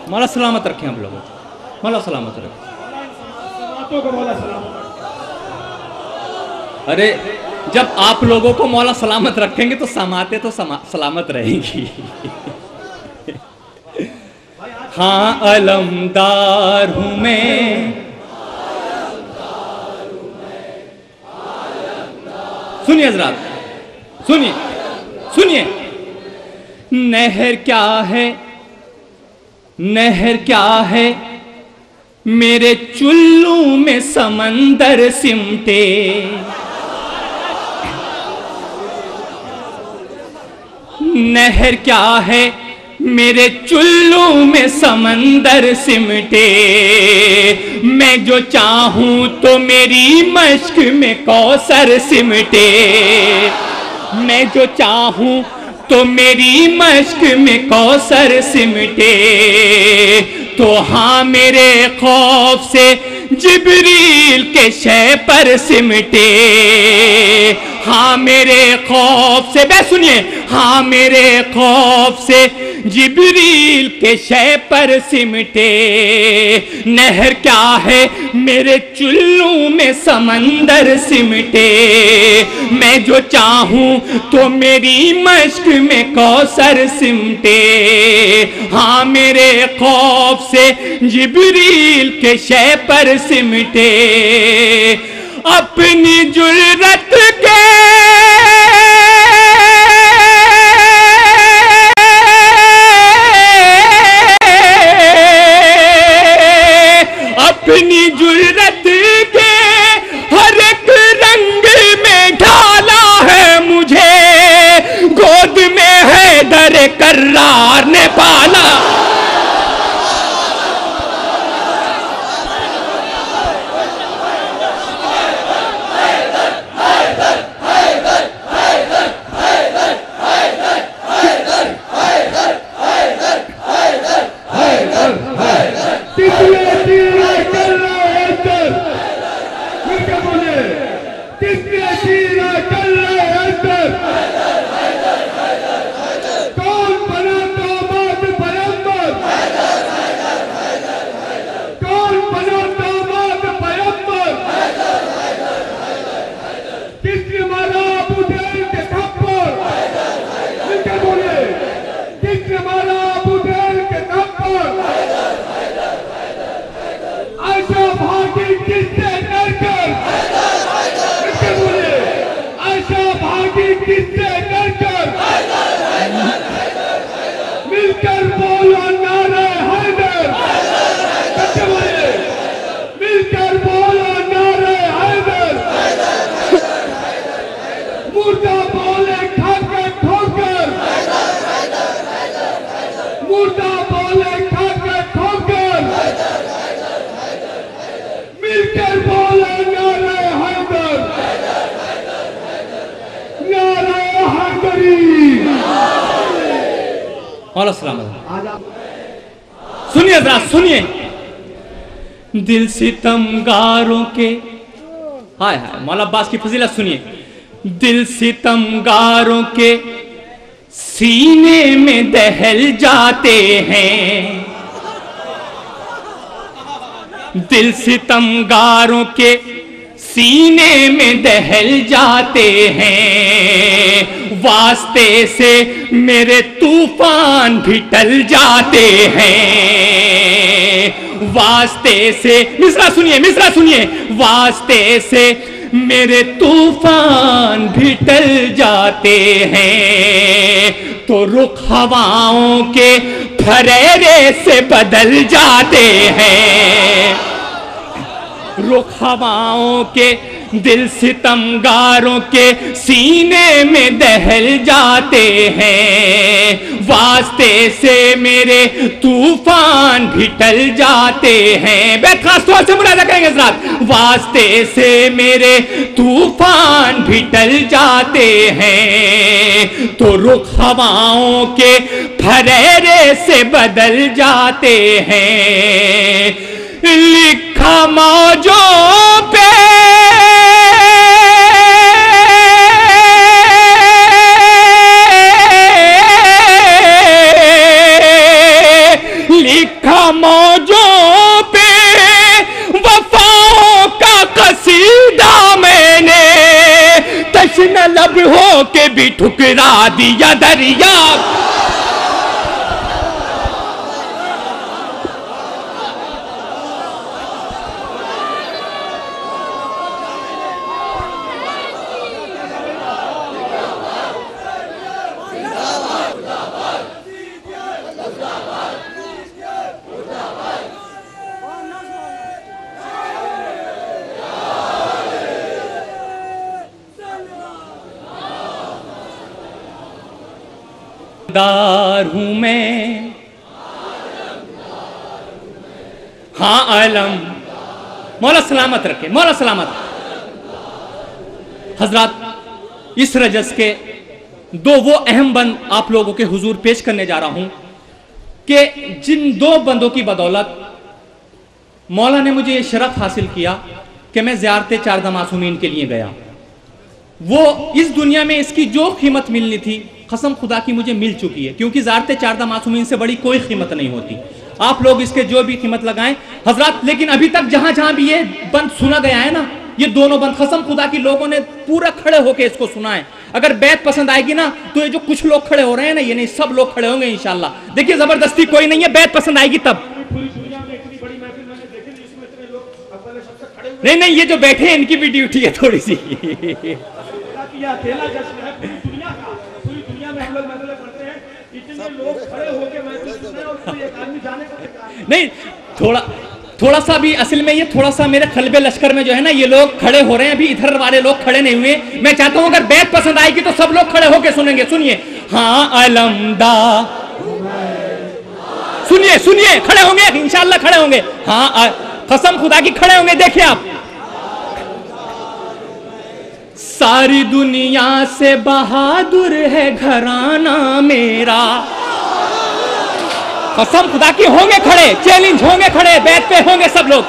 मौला सलामत रखें हम लोगों को, मौला सलामत रखें। अरे जब आप लोगों को मौला सलामत रखेंगे तो समाते तो सलामत रहेंगी। हाँ अलमदार हूं मैं, सुनिए हज़रात, सुनिए सुनिए। नहर क्या है, नहर क्या है, मेरे चुल्लू में समंदर सिमटे। नहर क्या है, मेरे चुल्लू में समंदर सिमटे। मैं जो चाहूं तो मेरी मश्क में कौसर सिमटे। मैं जो चाहूं तो मेरी मश्क में कौसर सिमटे। तो हाँ मेरे खौफ से जिब्रील के शय पर सिमटे। हाँ मेरे खौफ से, बे सुनिए, हाँ मेरे खौफ से जिब्रील के शय पर सिमटे। नहर क्या है, मेरे चुल्लू में समंदर सिमटे। मैं जो चाहूं तो मेरी मश्क में कौसर सिमटे। हाँ मेरे खौफ से जिब्रील के शय पर सिमटे। अपनी जुर्रत के अपनी जुर्रत के हर एक रंग में ढाला है मुझे। गोद में हैदर कर्रार ने पाला। मौला सलामत। सुनिए जरा सुनिए, दिल सितमगारों के, हाय हाय मौला अब्बास की फजीलत सुनिए, दिल सितमगारों के सीने में दहल जाते हैं, दिल सितमगारों के सीने में दहल जाते हैं, वास्ते से मेरे तूफान भी टल जाते हैं, वास्ते से, मिसरा सुनिए, वास्ते से मेरे तूफान भी टल जाते हैं, तो रुख हवाओं के फरेरे से बदल जाते हैं, रुख हवाओं के दिल सितमगारों के सीने में दहल जाते हैं, वास्ते से मेरे तूफान भी टल जाते हैं। बैत खास तौर से मुलाजा करेंगे इस रात, वास्ते से मेरे तूफान भी टल जाते हैं, तो रुख हवाओं के फरेरे से बदल जाते हैं, लिखा मौजों पे लिखा मौजों पे वफाओं का कसीदा मैंने, तश्न लब हो के भी ठुकरा दिया दरिया, दार हूं मैं, हाँ आलम, मौला सलामत रखे, मौला सलामत। हजरात, इस रजस के दो वो अहम बंद आप लोगों के हुजूर पेश करने जा रहा हूं कि जिन दो बंदों की बदौलत मौला ने मुझे ये शरफ हासिल किया कि मैं ज़ियारत चारदा मासूमीन के लिए गया, वो इस दुनिया में इसकी जो कीमत मिलनी थी कसम खुदा की मुझे मिल चुकी है, क्योंकि ज़ियारत चारदा मासूमीन से बड़ी कोई कीमत नहीं होती। आप लोग इसके जो भी कीमत लगाएं हजरात, लेकिन अभी तक जहां जहां भी ये बंद सुना गया है ना, ये दोनों बंद कसम खुदा की लोगों ने पूरा खड़े होकर इसको सुना है। अगर बैत पसंद आएगी ना तो ये जो कुछ लोग खड़े हो रहे हैं ना, ये नहीं सब लोग खड़े होंगे इंशाल्लाह। देखिए जबरदस्ती कोई नहीं है, बैत पसंद आएगी तब। नहीं, ये जो बैठे हैं इनकी भी ड्यूटी है थोड़ी सी। नहीं, थोड़ा सा भी असल में ये थोड़ा सा मेरे खलबे लश्कर में जो है ना, ये लोग खड़े हो रहे हैं, अभी इधर वाले लोग खड़े नहीं हुए। मैं चाहता हूं अगर बैत पसंद आएगी तो सब लोग खड़े होके सुनेंगे। सुनिए, हाँ अलमदा, सुनिए खड़े होंगे इंशाल्लाह, खड़े होंगे, हाँ कसम खुदा की खड़े होंगे। देखिए आप, सारी दुनिया से बहादुर है घराना मेरा, कसम खुदा की होंगे खड़े, चैलेंज होंगे खड़े, बैत पे होंगे सब लोग।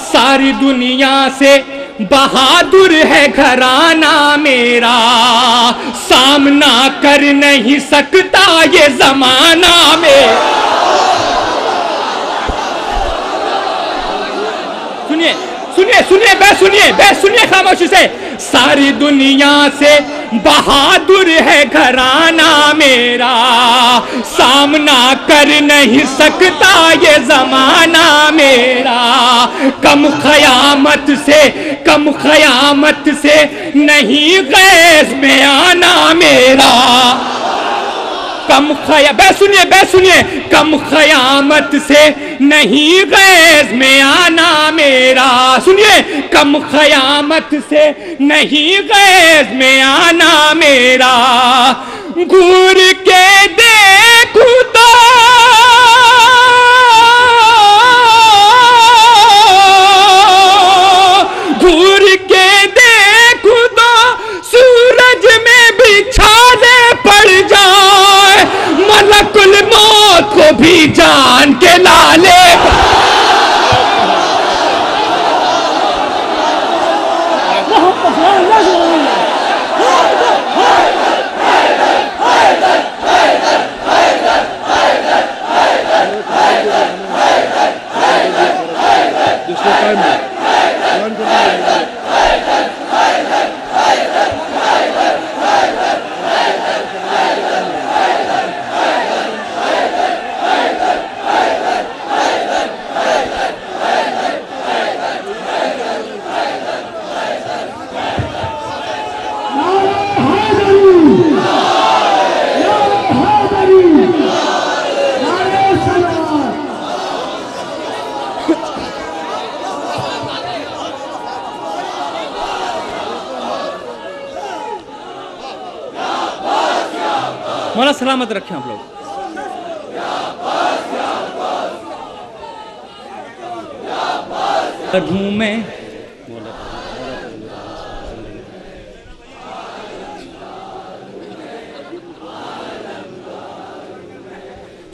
सारी दुनिया से बहादुर है घराना मेरा, सामना कर नहीं सकता ये जमाना में। सुनिए खामोशी से। सारी दुनिया से बहादुर है घराना मेरा, सामना कर नहीं सकता ये जमाना मेरा, कम क़यामत से नहीं गैस में आना मेरा, सुनिए, कम क़यामत से नहीं गैस में आना मेरा, सुनिए, कम क़यामत से नहीं गैस में आना मेरा, घूर के देखूं तो सूरज में भी छाले पड़ जाए, मलकुल लाले मौला सलामत रखें आप लोग। हूँ मैं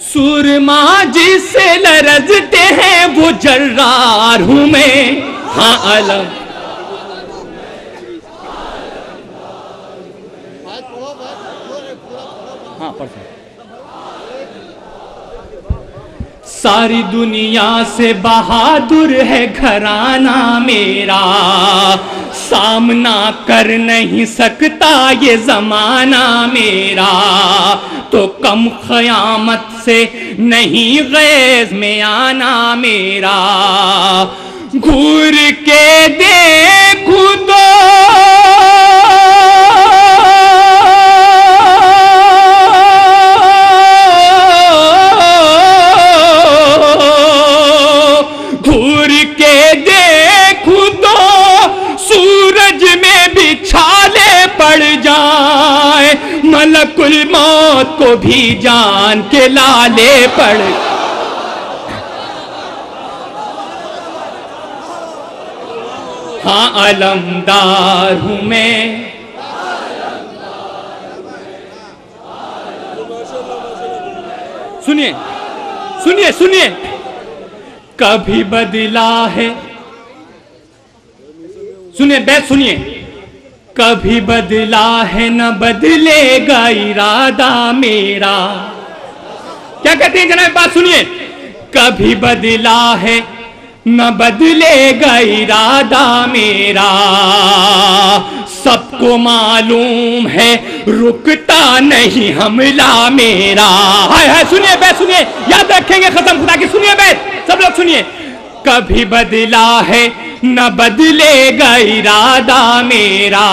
सुरमा जिससे लरजते हैं वो जर्रार हूँ मैं। हाँ अलम हाँ परसों सारी दुनिया से बहादुर है घराना मेरा, सामना कर नहीं सकता ये जमाना मेरा, तो कम क़यामत से नहीं गैज़ में आना मेरा। घूर के देखूं तो पड़ जाए मलकुल मौत को भी जान के लाले पड़। हाँ अलमदार हूं मैं। सुनिए सुनिए सुनिए, कभी बदला है, सुनिए बैत सुनिए, कभी बदला है न बदलेगा इरादा मेरा। क्या कहते हैं जनाब, बात सुनिए। कभी बदला है न बदलेगा इरादा मेरा, सबको मालूम है रुकता नहीं हमला मेरा। हाय हाय सुनिए बैत सुनिए, याद रखेंगे कसम खुदा की। सुनिए बैत सब लोग सुनिए। कभी बदला है न बदलेगा इरादा मेरा,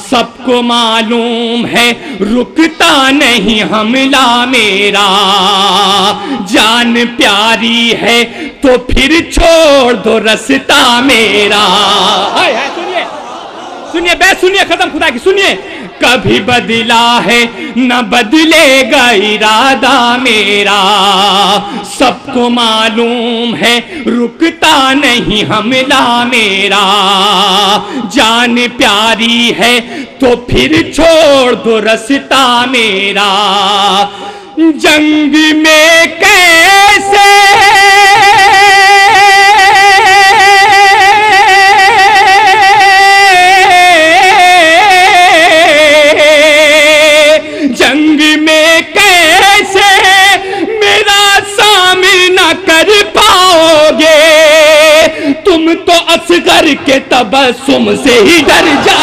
सबको मालूम है रुकता नहीं हमला मेरा। जान प्यारी है तो फिर छोड़ दो रास्ता मेरा। हाय हाय सुनिए सुनिए बैत सुनिए, खत्म खुदा की। सुनिए कभी बदला है न बदलेगा इरादा मेरा, सबको मालूम है रुकता नहीं हमला मेरा। जान प्यारी है तो फिर छोड़ दो रास्ता मेरा। जंग में कैसे जंग में कैसे मेरा सामना कर पाओगे, तुम तो असगर के तबस्सुम से ही डर जा।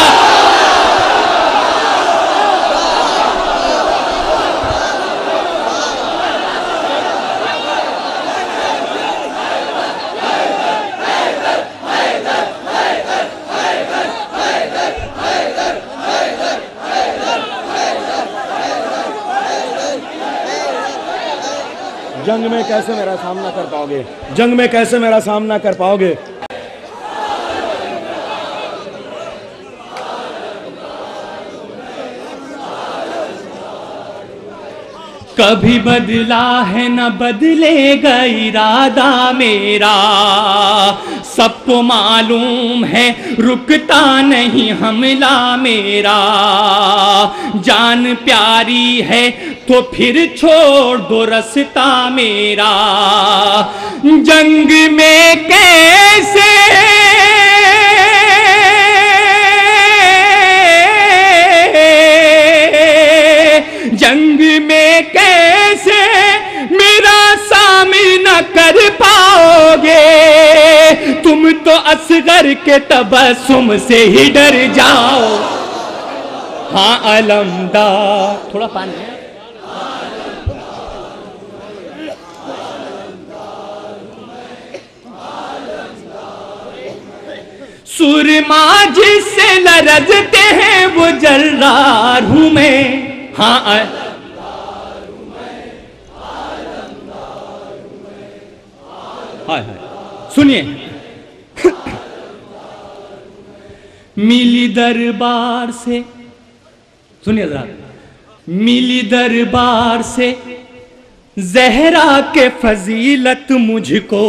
जंग में कैसे मेरा सामना कर पाओगे, जंग में कैसे मेरा सामना कर पाओगे। कभी बदला है न बदलेगा इरादा मेरा, सबको मालूम है रुकता नहीं हमला मेरा, जान प्यारी है तो फिर छोड़ दो रास्ता मेरा, जंग में कैसे जंग में कैसे मेरा सामना कर पाओगे, तुम तो असगर के तबस्सुम से ही डर जाओ। हाँ अलमदार, थोड़ा पानी है। सुरमा जिससे लरजते हैं वो जर्रार हूं मैं। हाँ हाय सुनिए, मिली दरबार से, सुनिए जरा, मिली दरबार से ज़हरा के फजीलत मुझको,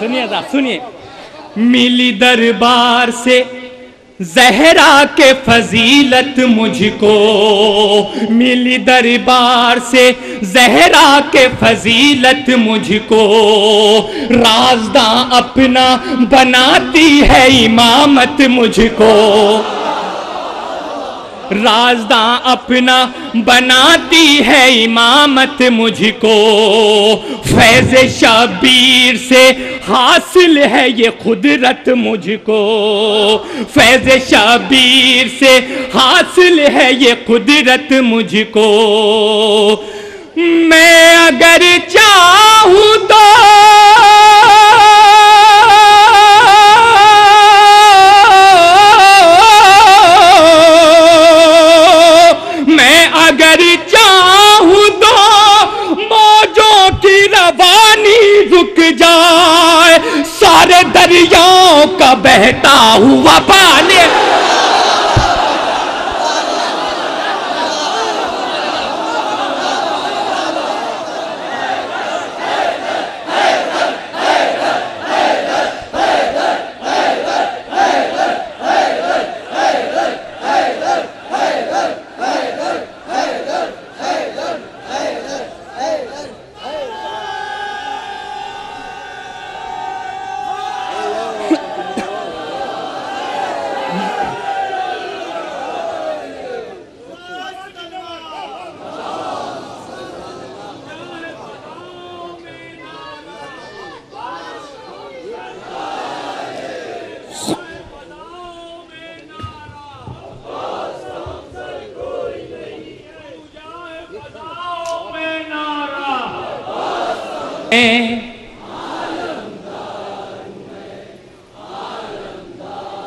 सुनिए जरा सुनिए, मिली दरबार से ज़हरा के फजीलत मुझको, मिली दरबार से ज़हरा के फजीलत मुझको, राज़दां अपना बनाती है इमामत मुझको, राज़दां अपना बनाती है इमामत मुझको, फैज़ शबीर से हासिल है ये खुदरत मुझको, फैज़ शबीर से हासिल है ये खुदरत मुझको, मैं अगर चाहूं तो अगर चाहूं तो मौजों की रवानी रुक जाए, सारे दरियाओं का बहता हुआ पानी,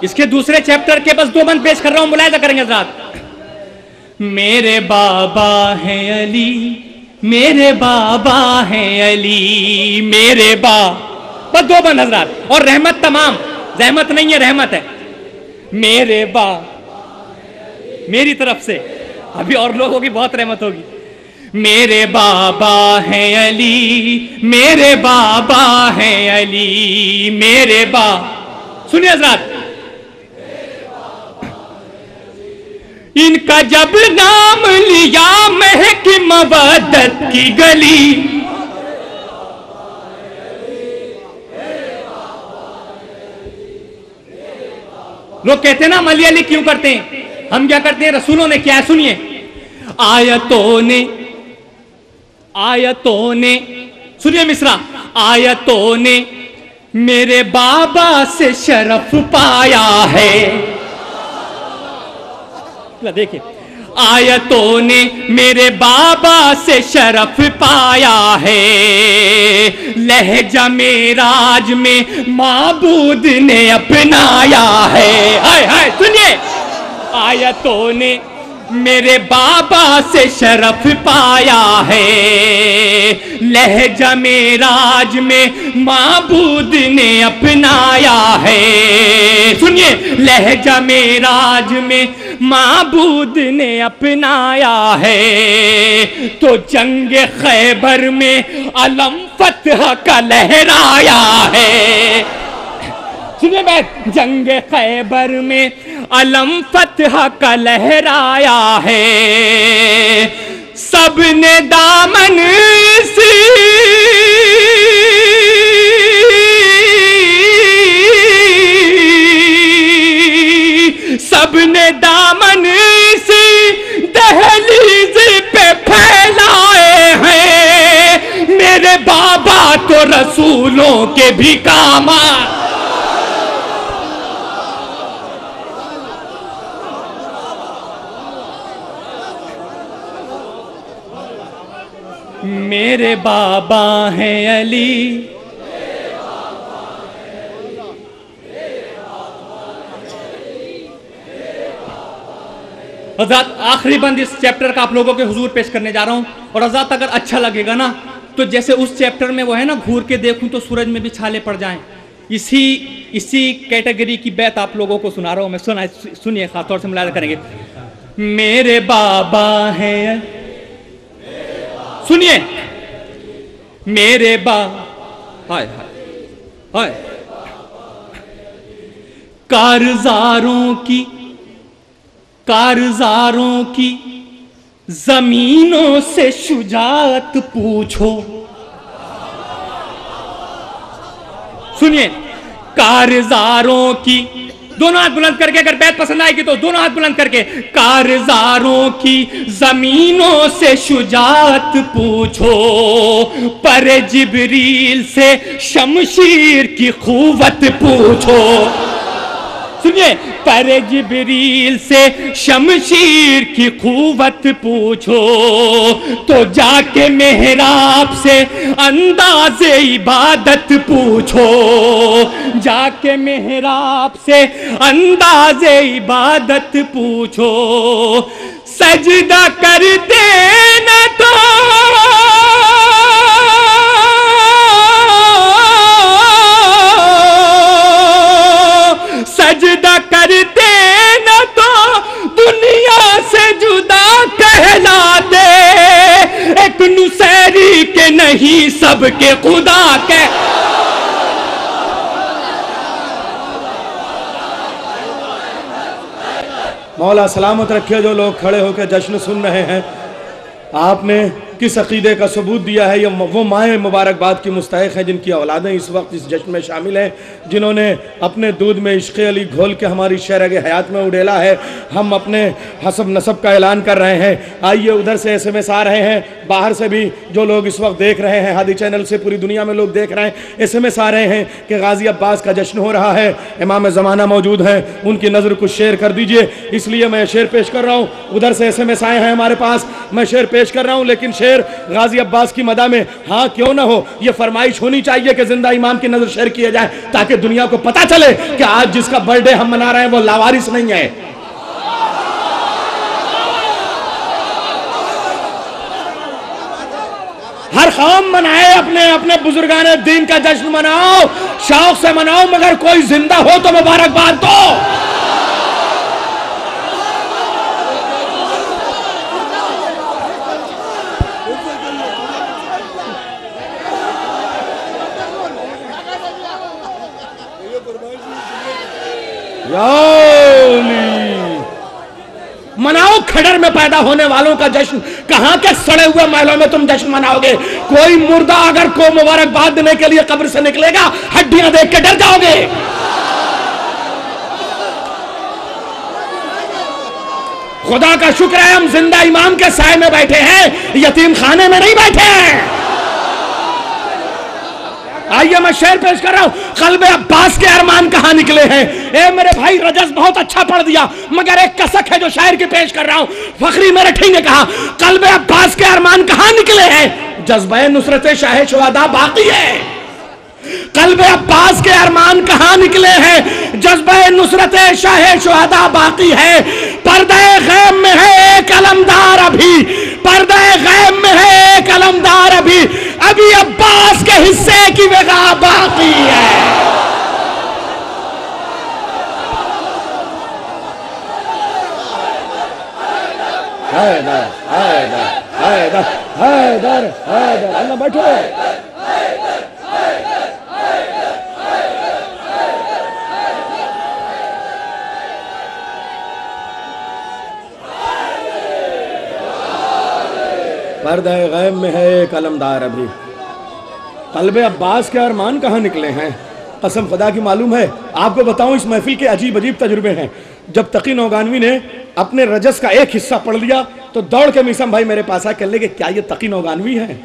इसके दूसरे चैप्टर के बस 2 बंद पेश कर रहा हूं, मुलाहिजा करेंगे हज़रात। मेरे बाबा हैं अली, मेरे बाबा हैं अली, मेरे बस 2 बंद हज़रात, और रहमत तमाम, रहमत नहीं है रहमत है। मेरे मेरी तरफ से, अभी और लोगों की बहुत रहमत होगी। मेरे बाबा हैं अली, मेरे बाबा हैं अली, मेरे सुनिए हज़रात, इनका जब नाम लिया महक मवद्दत की गली, लोग कहते हैं ना अली अली क्यों करते हैं, हम क्या करते हैं, रसूलों ने क्या है, सुनिए। आयतों ने सुनिए मिसरा, आयतों ने मेरे बाबा से शरफ पाया है, देखिए, आयतों ने मेरे बाबा से शरफ पाया है, लहजा मेराज में माबूद ने अपनाया है। हाय हाय सुनिए, आयतों ने मेरे बाबा से शरफ पाया है, लहजा मेराज में माबूद ने अपनाया है। सुनिए, लहजा मेराज में माबूद ने अपनाया है। तो जंग खैबर में अलम फतह का लहराया है। सुनिए बात, जंग खैबर में अलम फतह का लहराया है। सबने दामन से सबने दामन से दहलीज पे फैलाए हैं। मेरे बाबा तो रसूलों के भी काम मेरे बाबा हैं अली। हज़रत आखिरी बंद इस चैप्टर का आप लोगों के हुजूर पेश करने जा रहा हूं। और हज़रत अगर अच्छा लगेगा ना तो जैसे उस चैप्टर में वो है ना, घूर के देखूं तो सूरज में भी छाले पड़ जाएं, इसी कैटेगरी की बात आप लोगों को सुना रहा हूं मैं। सुनिए, खासतौर से मुलाहिजा करेंगे। मेरे बाबा हैं, सुनिए, मेरे हाय हाय हाय, कारज़ारों की जमीनों से शुजाअत पूछो। सुनिए, कारज़ारों की, दोनों हाथ बुलंद करके, अगर बैत पसंद आएगी तो दोनों हाथ बुलंद करके, कारज़ारों की जमीनों से शुजाअत पूछो। पर जिब्रील से शमशीर की क़ुव्वत पूछो। सुनिए, पर जिब्रील से शमशीर की क़ुव्वत पूछो। तो जाके मेहराब से अंदाज़े इबादत पूछो। जाके मेहराब से अंदाज़े इबादत पूछो। सजदा करते न तो सजदा करते न तो दुनिया से जुदा कहला दे। एक नुसैरी के नहीं सबके खुदा के। मौला सलामत रखे जो लोग खड़े होकर जश्न सुन रहे हैं। आपने किस अकीदे का सबूत दिया है? ये वो माएँ मुबारकबाद की मुस्तहिक हैं जिनकी औलादें इस वक्त इस जश्न में शामिल हैं, जिन्होंने अपने दूध में इश्क़ अली घोल के हमारी शरग हयात में उड़ेला है। हम अपने हसब नसब का ऐलान कर रहे हैं। आइए, उधर से SMS आ रहे हैं, बाहर से भी जो लोग इस वक्त देख रहे हैं, हादी चैनल से पूरी दुनिया में लोग देख रहे हैं, SMS आ रहे हैं कि गाजी अब्बास का जश्न हो रहा है, इमाम ज़माना मौजूद हैं, उनकी नज़र कुछ शेर कर दीजिए। इसलिए मैं शेर पेश कर रहा हूँ। उधर से SMS आए हैं हमारे पास, मैं शेर पेश कर रहा हूँ, लेकिन शेर गाजी अब्बास की मदा में हाँ क्यों ना हो, ये फरमाइश होनी चाहिए कि जिंदा इमाम की नजर शेर किया जाए, ताकि दुनिया को पता चले कि आज जिसका बर्थडे हम मना रहे हैं वो लावारिस नहीं है। हर कौम मनाए, अपने अपने बुजुर्गान दीन का जश्न मनाओ, शौक से मनाओ, मगर कोई जिंदा हो तो मुबारकबाद दो। मनाओ खडर में पैदा होने वालों का जश्न। कहां के सड़े हुए महलों में तुम जश्न मनाओगे? कोई मुर्दा अगर को मुबारकबाद देने के लिए कब्र से निकलेगा, हड्डियां देख के डर जाओगे। खुदा का शुक्र है हम जिंदा इमाम के साए में बैठे हैं, यतीम खाने में नहीं बैठे हैं। आइए, मैं शेर पेश कर रहा हूं। कल्बे अब्बास के अरमान कहां निकले हैं? ए मेरे भाई, रजस बहुत अच्छा पढ़ दिया, मगर एक कसक है जो शायर की पेश कर रहा हूं। फखरी मेरे ठीक ने कहा, कल्बे अब्बास के अरमान कहां निकले हैं? जज्बे नुसरत शाह शुहदा बाकी है। कल्बे अब्बास के अरमान कहां निकले हैं? जज्बे नुसरत शाह शुहदा बाकी है। पर्दे गैब में है एक अलमदार अभी, पर्दे गैब में है एक अलमदार अभी, अभी अब्बास के हिस्से की वजह बाकी है। हैदर हैदर हैदर हैदर हैदर। अल्लाह बैठो। पर्दा गैब में है एक अलमदार अभी। कल्बे अब्बास के अरमान कहाँ निकले हैं? कसम खुदा की मालूम है आपको बताऊं, इस महफिल के अजीब अजीब तजुर्बे हैं। जब तकी नौगानवी ने अपने रजस का एक हिस्सा पढ़ लिया तो दौड़ के मीसम भाई मेरे पास आ कहने लगे क्या ये तकी नौगानवी है?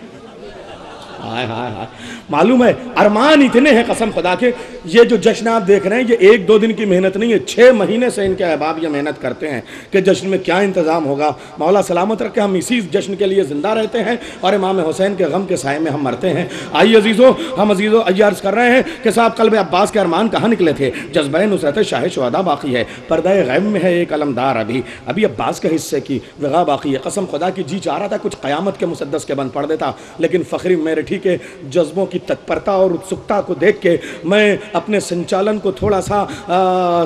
हाय हाय हाय। मालूम है अरमान इतने हैं कसम खुदा के। ये जो जश्न आप देख रहे हैं ये एक दो दिन की मेहनत नहीं है, 6 महीने से इनके अहबाब ये मेहनत करते हैं कि जश्न में क्या इंतज़ाम होगा। मौला सलामत रखे, हम इसी जश्न के लिए ज़िंदा रहते हैं और इमाम हुसैन के गम के साए में हम मरते हैं। आइए अजीज़ों, हम अजीज़ों अर्ज़ कर रहे हैं कि साहब कल्ब अब्बास के अरमान कहाँ निकले थे? जज्बा नुसरत शाह शुहदा बाकी है, पर्दा गैब में है एक अलमदार अभी अब्बास के हिस्से की वग़ा बाकी है। कसम खुदा की जी चाह रहा था कुछ क़यामत के मुसद्दस के बंद पढ़ देता, लेकिन फ़खरी मेरठी के जज्बों की तत्परता और उत्सुकता को देख के मैं अपने संचालन को थोड़ा सा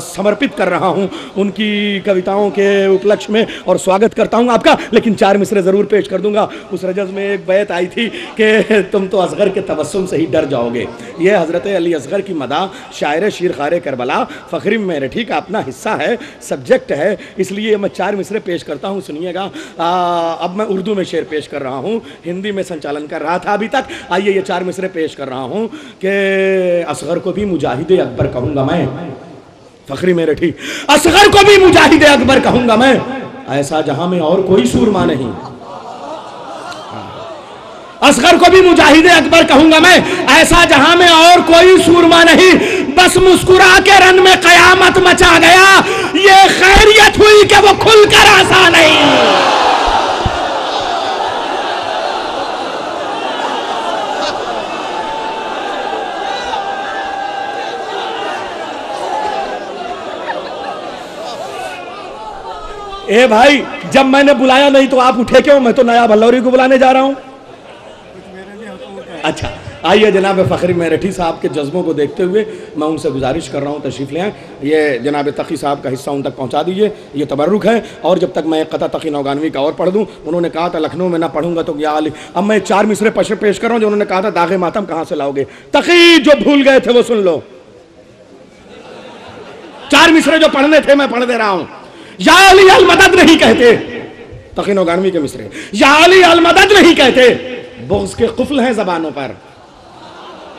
समर्पित कर रहा हूं उनकी कविताओं के उपलक्ष्य में और स्वागत करता हूं आपका। लेकिन 4 मिसरे ज़रूर पेश कर दूंगा। उस रजज़ में एक बैत आई थी कि तुम तो असगर के तबस्सुम से ही डर जाओगे। ये हज़रत अली असगर की मदा शायर शीर खारे करबला फ़खरी मेरठी का अपना हिस्सा है, सब्जेक्ट है, इसलिए मैं 4 मिसरे पेश करता हूँ, सुनिएगा। अब मैं उर्दू में शेर पेश कर रहा हूँ, हिंदी में संचालन कर रहा था अभी तक। आइए ये 4 मिसरे पेश कर रहा हूँ कि असगर को भी मुजाहिद अकबर कहूँगा मैं, फ़खरी मेरठी। असगर को भी मुजाहिद अकबर कहूँगा मैं, ऐसा जहां में और कोई सूरमा नहीं। असगर को भी मुजाहिद अकबर कहूंगा मैं, ऐसा जहां में और कोई सूरमा नहीं। बस मुस्कुरा के रन में कयामत मचा गया, ये खैरियत हुई कि वो खुलकर आसा नहीं। ए भाई, जब मैंने बुलाया नहीं तो आप उठे क्यों? मैं तो नया भल्लौरी को बुलाने जा रहा हूं। अच्छा, आइए जनाब फ़खरी मेरठी साहब के जज्बों को देखते हुए मैं उनसे गुजारिश कर रहा हूं तशरीफ़ ले आएँ। ये जनाब तकी साहब का हिस्सा उन तक पहुंचा दीजिए, ये तबर्रुक है। और जब तक मैं एक क़ता तकी नौगानवी का और पढ़ दूं, उन्होंने कहा था लखनऊ में ना पढ़ूंगा तो क्या अली। अब मैं 4 मिसरे पेश कर रहा हूँ जो उन्होंने कहा था दागे मातम कहाँ से लाओगे। तकी जो भूल गए थे वो सुन लो, 4 मिसरे जो पढ़ने थे मैं पढ़ दे रहा हूँ। या अली अल मदद नहीं कहते, तकी नौगानवी के मिसरे। या अली अल मदद नहीं कहते, बुग़्ज़ के कुफ़्ल हैं ज़बानों पर।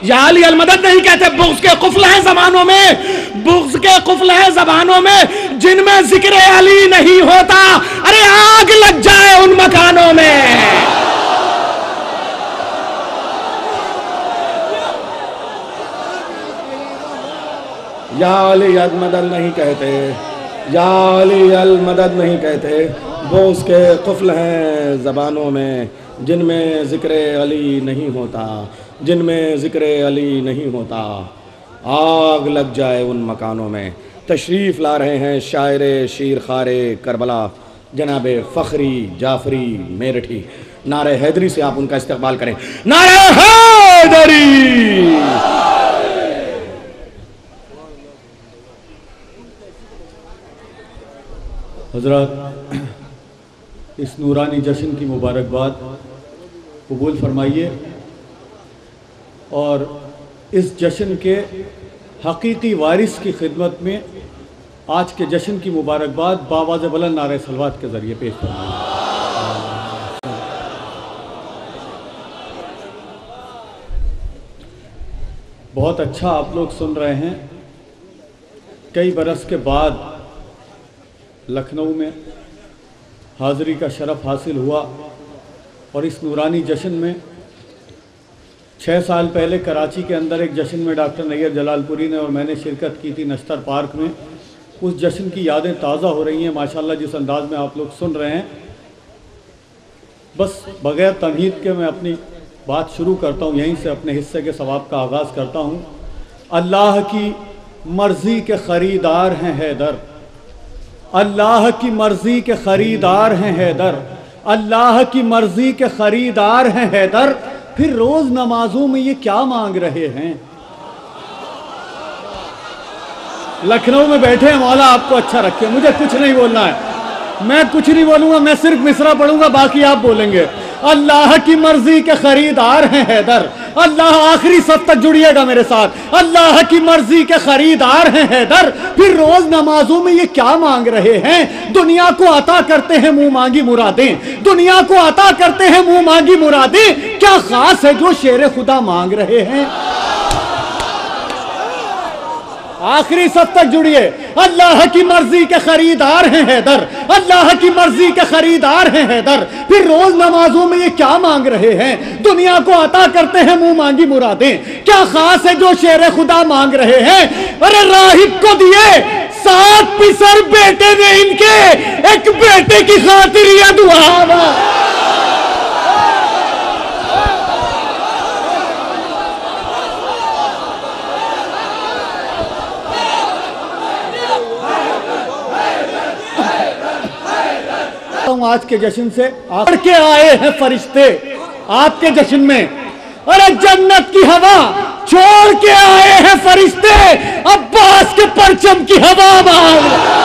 या अली अल मदद नहीं कहते, बुग़्ज़ के कुफ़्ल हैं ज़बानों में, बुग़्ज़ के कुफ़्ल हैं ज़बानों में जिनमें ज़िक्र अली नहीं होता। अरे आग लग जाए उन मकानों में। या अली अल मदद नहीं कहते, या अली अल मदद नहीं कहते, बुग़्ज़ के कुफ़्ल हैं ज़बानों में जिनमें ज़िक्र अली नहीं होता, जिनमें ज़िक्र अली नहीं होता। आग लग जाए उन मकानों में। तशरीफ़ ला रहे हैं शायर शीर खारे करबला जनाब फ़खरी जाफ़री मेरठी। नारे हैदरी से आप उनका इस्तक़बाल करें। नारे हैदरी। हज़रात, इस नूरानी जश्न की मुबारकबाद कबूल फरमाइए और इस जश्न के हकीकी वारिस की खिदमत में आज के जश्न की मुबारकबाद बावाज़ बुलंद नारे सलवात के ज़रिए पेश फरमाइए। बहुत अच्छा आप लोग सुन रहे हैं। कई बरस के बाद लखनऊ में हाज़िरी का शरफ़ हासिल हुआ और इस नूरानी जश्न में 6 साल पहले कराची के अंदर एक जश्न में डॉक्टर नैयर जलालपुरी ने और मैंने शिरकत की थी नश्तर पार्क में। उस जश्न की यादें ताज़ा हो रही हैं माशाल्लाह, जिस अंदाज़ में आप लोग सुन रहे हैं। बस बग़ैर तमहीद के मैं अपनी बात शुरू करता हूँ, यहीं से अपने हिस्से के सवाब का आगाज़ करता हूँ। अल्लाह की मर्ज़ी के ख़रीदार हैं हैदर, अल्लाह की मर्ज़ी के ख़रीदार हैं हैदर, अल्लाह की मर्ज़ी के ख़रीदार हैं हैदर। फिर रोज़ नमाजों में ये क्या मांग रहे हैं? लखनऊ में बैठे हैं, मौला आपको अच्छा रखे, मुझे कुछ नहीं बोलना है, मैं कुछ नहीं बोलूंगा, मैं सिर्फ मिसरा पढ़ूंगा, बाकी आप बोलेंगे। अल्लाह की मर्जी के खरीदार हैं हैदर, अल्लाह आखिरी सब तक जुड़िएगा मेरे साथ। अल्लाह की मर्जी के खरीदार हैं हैदर, फिर रोज नमाजों में ये क्या मांग रहे हैं? दुनिया को अता करते हैं मुंह मांगी मुरादें, दुनिया को अता करते हैं मुंह मांगी मुरादें, क्या खास है जो शेर खुदा मांग रहे हैं? आखिरी सब तक जुड़िए। अल्लाह की मर्जी के खरीदार हैं हैदर, अल्लाह की मर्जी के खरीदार हैं हैदर, फिर रोज नमाजों में ये क्या मांग रहे हैं? दुनिया को अता करते हैं मुंह मांगी मुरादें, क्या खास है जो शेर खुदा मांग रहे हैं? अरे राहिब को दिए 7 पिसर बेटे ने इनके, एक बेटे की खातिर यह दुआ। आज के जश्न से आकर के आए हैं फरिश्ते आपके जश्न में, अरे जन्नत की हवा छोड़ के आए हैं फरिश्ते, अब्बास के परचम की हवा मांग।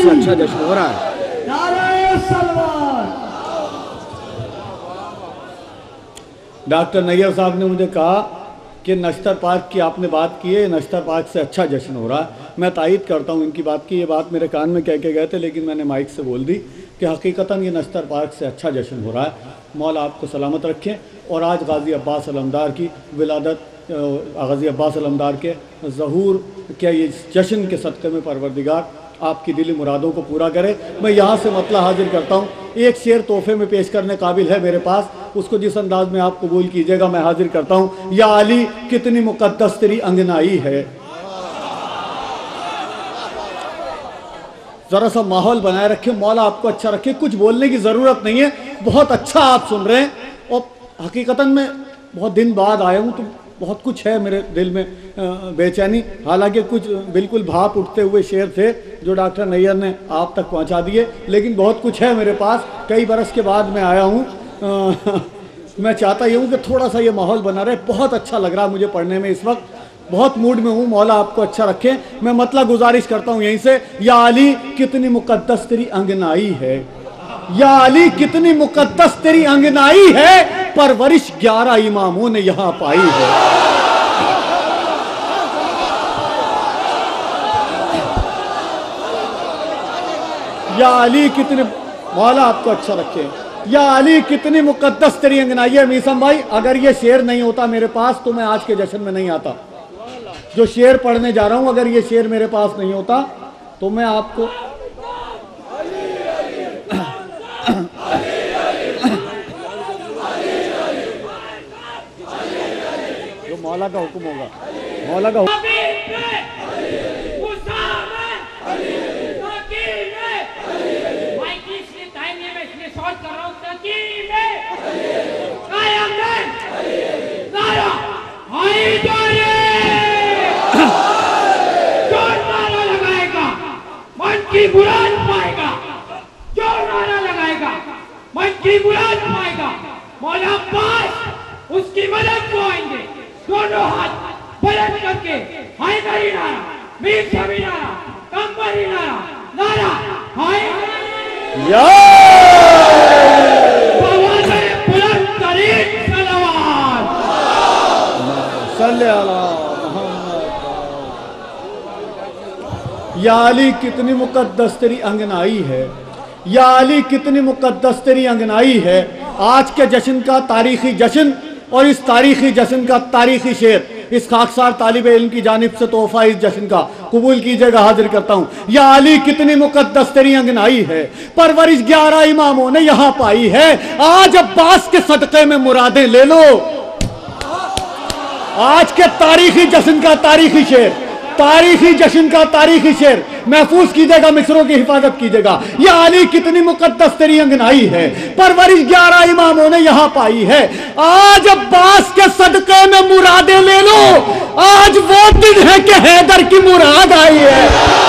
अच्छा जश्न हो रहा है। नारे सलवात। डॉक्टर नैयर साहब ने मुझे कहा कि नश्तर पार्क की आपने बात की है, नश्तर पार्क से अच्छा जश्न हो रहा है। मैं तायद करता हूँ इनकी बात की, ये बात मेरे कान में कह के गए थे लेकिन मैंने माइक से बोल दी कि हकीकतन ये नश्तर पार्क से अच्छा जश्न हो रहा है। मौला आपको सलामत रखें। और आज गाज़ी अब्बास अलमदार की विलादत, गाज़ी अब्बास अलमदार के ज़हूर के ये जश्न के सदक़े में परवरदिगार आपकी दिली मुरादों को पूरा करे। मैं यहाँ से मतला हाजिर करता हूँ। एक शेर तोहफे में पेश करने काबिल है मेरे पास, उसको जिस अंदाज में आप कबूल कीजिएगा मैं हाजिर करता हूँ। या अली कितनी मुक़द्दस तेरी अंगनाई है। ज़रा सा माहौल बनाए रखे, मौला आपको अच्छा रखे। कुछ बोलने की ज़रूरत नहीं है, बहुत अच्छा आप सुन रहे हैं। और हकीकतन में बहुत दिन बाद आया हूँ तो बहुत कुछ है मेरे दिल में बेचैनी। हालांकि कुछ बिल्कुल भाप उठते हुए शेर थे जो डॉक्टर नैयर ने आप तक पहुंचा दिए, लेकिन बहुत कुछ है मेरे पास। कई बरस के बाद मैं आया हूं। मैं चाहता ही हूं कि थोड़ा सा ये माहौल बना रहे। बहुत अच्छा लग रहा है मुझे पढ़ने में, इस वक्त बहुत मूड में हूँ। मौला आपको अच्छा रखे। मैं मतलब गुजारिश करता हूँ यहीं से, या अली कितनी मुक़द्दस तेरी अंगनाई है, या अली कितनी मुक़द्दस तेरी अंगनाई है, परवरिश 11 इमामों ने यहाँ पाई है। या अली कितनी, मौला आपको अच्छा रखे। या अली कितनी मुक़द्दस तेरी अंगनाई है। मीसम भाई अगर ये शेर नहीं होता मेरे पास तो मैं आज के जश्न में नहीं आता। जो शेर पढ़ने जा रहा हूं, अगर ये शेर मेरे पास नहीं होता तो मैं आपको जो मौला का हुक्म होगा, मौला का हुक्म। मुराद पाएगा, जो नारा लगाएगा मन की मुराद पाएगा। मौला अब्बास उसकी मदद को आएंगे। दोनों हाथ बुलंद करके हैदरी नारा, मीर शमी नारा, कंबरी नारा, नारा हैदरी या बुलंद तरीन सलवात सल्ले अला या अली कितनी मुक़द्दस तेरी अंगनाई है, या अली कितनी मुक़द्दस तेरी अंगनाई है। आज के जश्न का तारीखी जश्न और इस तारीखी जश्न का तारीखी शेर इस खाकसार तालिब इल्म की जानिब से तोहफा इस जश्न का कबूल कीजिएगा, हाजिर करता हूँ। या अली कितनी मुक़द्दस तेरी अंगनाई है, परवरिश 11 इमामों ने यहाँ पाई है। आज अब्बास के सदक़े में मुरादें ले लो। आज के तारीखी जश्न का तारीखी शेर, तारीखी जश्न का तारीखी शेर महफूज कीजिएगा, मिसरों की हिफाजत कीजिएगा। या अली कितनी मुकद्दस तेरी अंगनाई है, परवरिश 11 इमामों ने यहां पाई है। आज अब्बास के सदके में मुरादें ले लो, आज वो दिन है कि हैदर की मुराद आई है।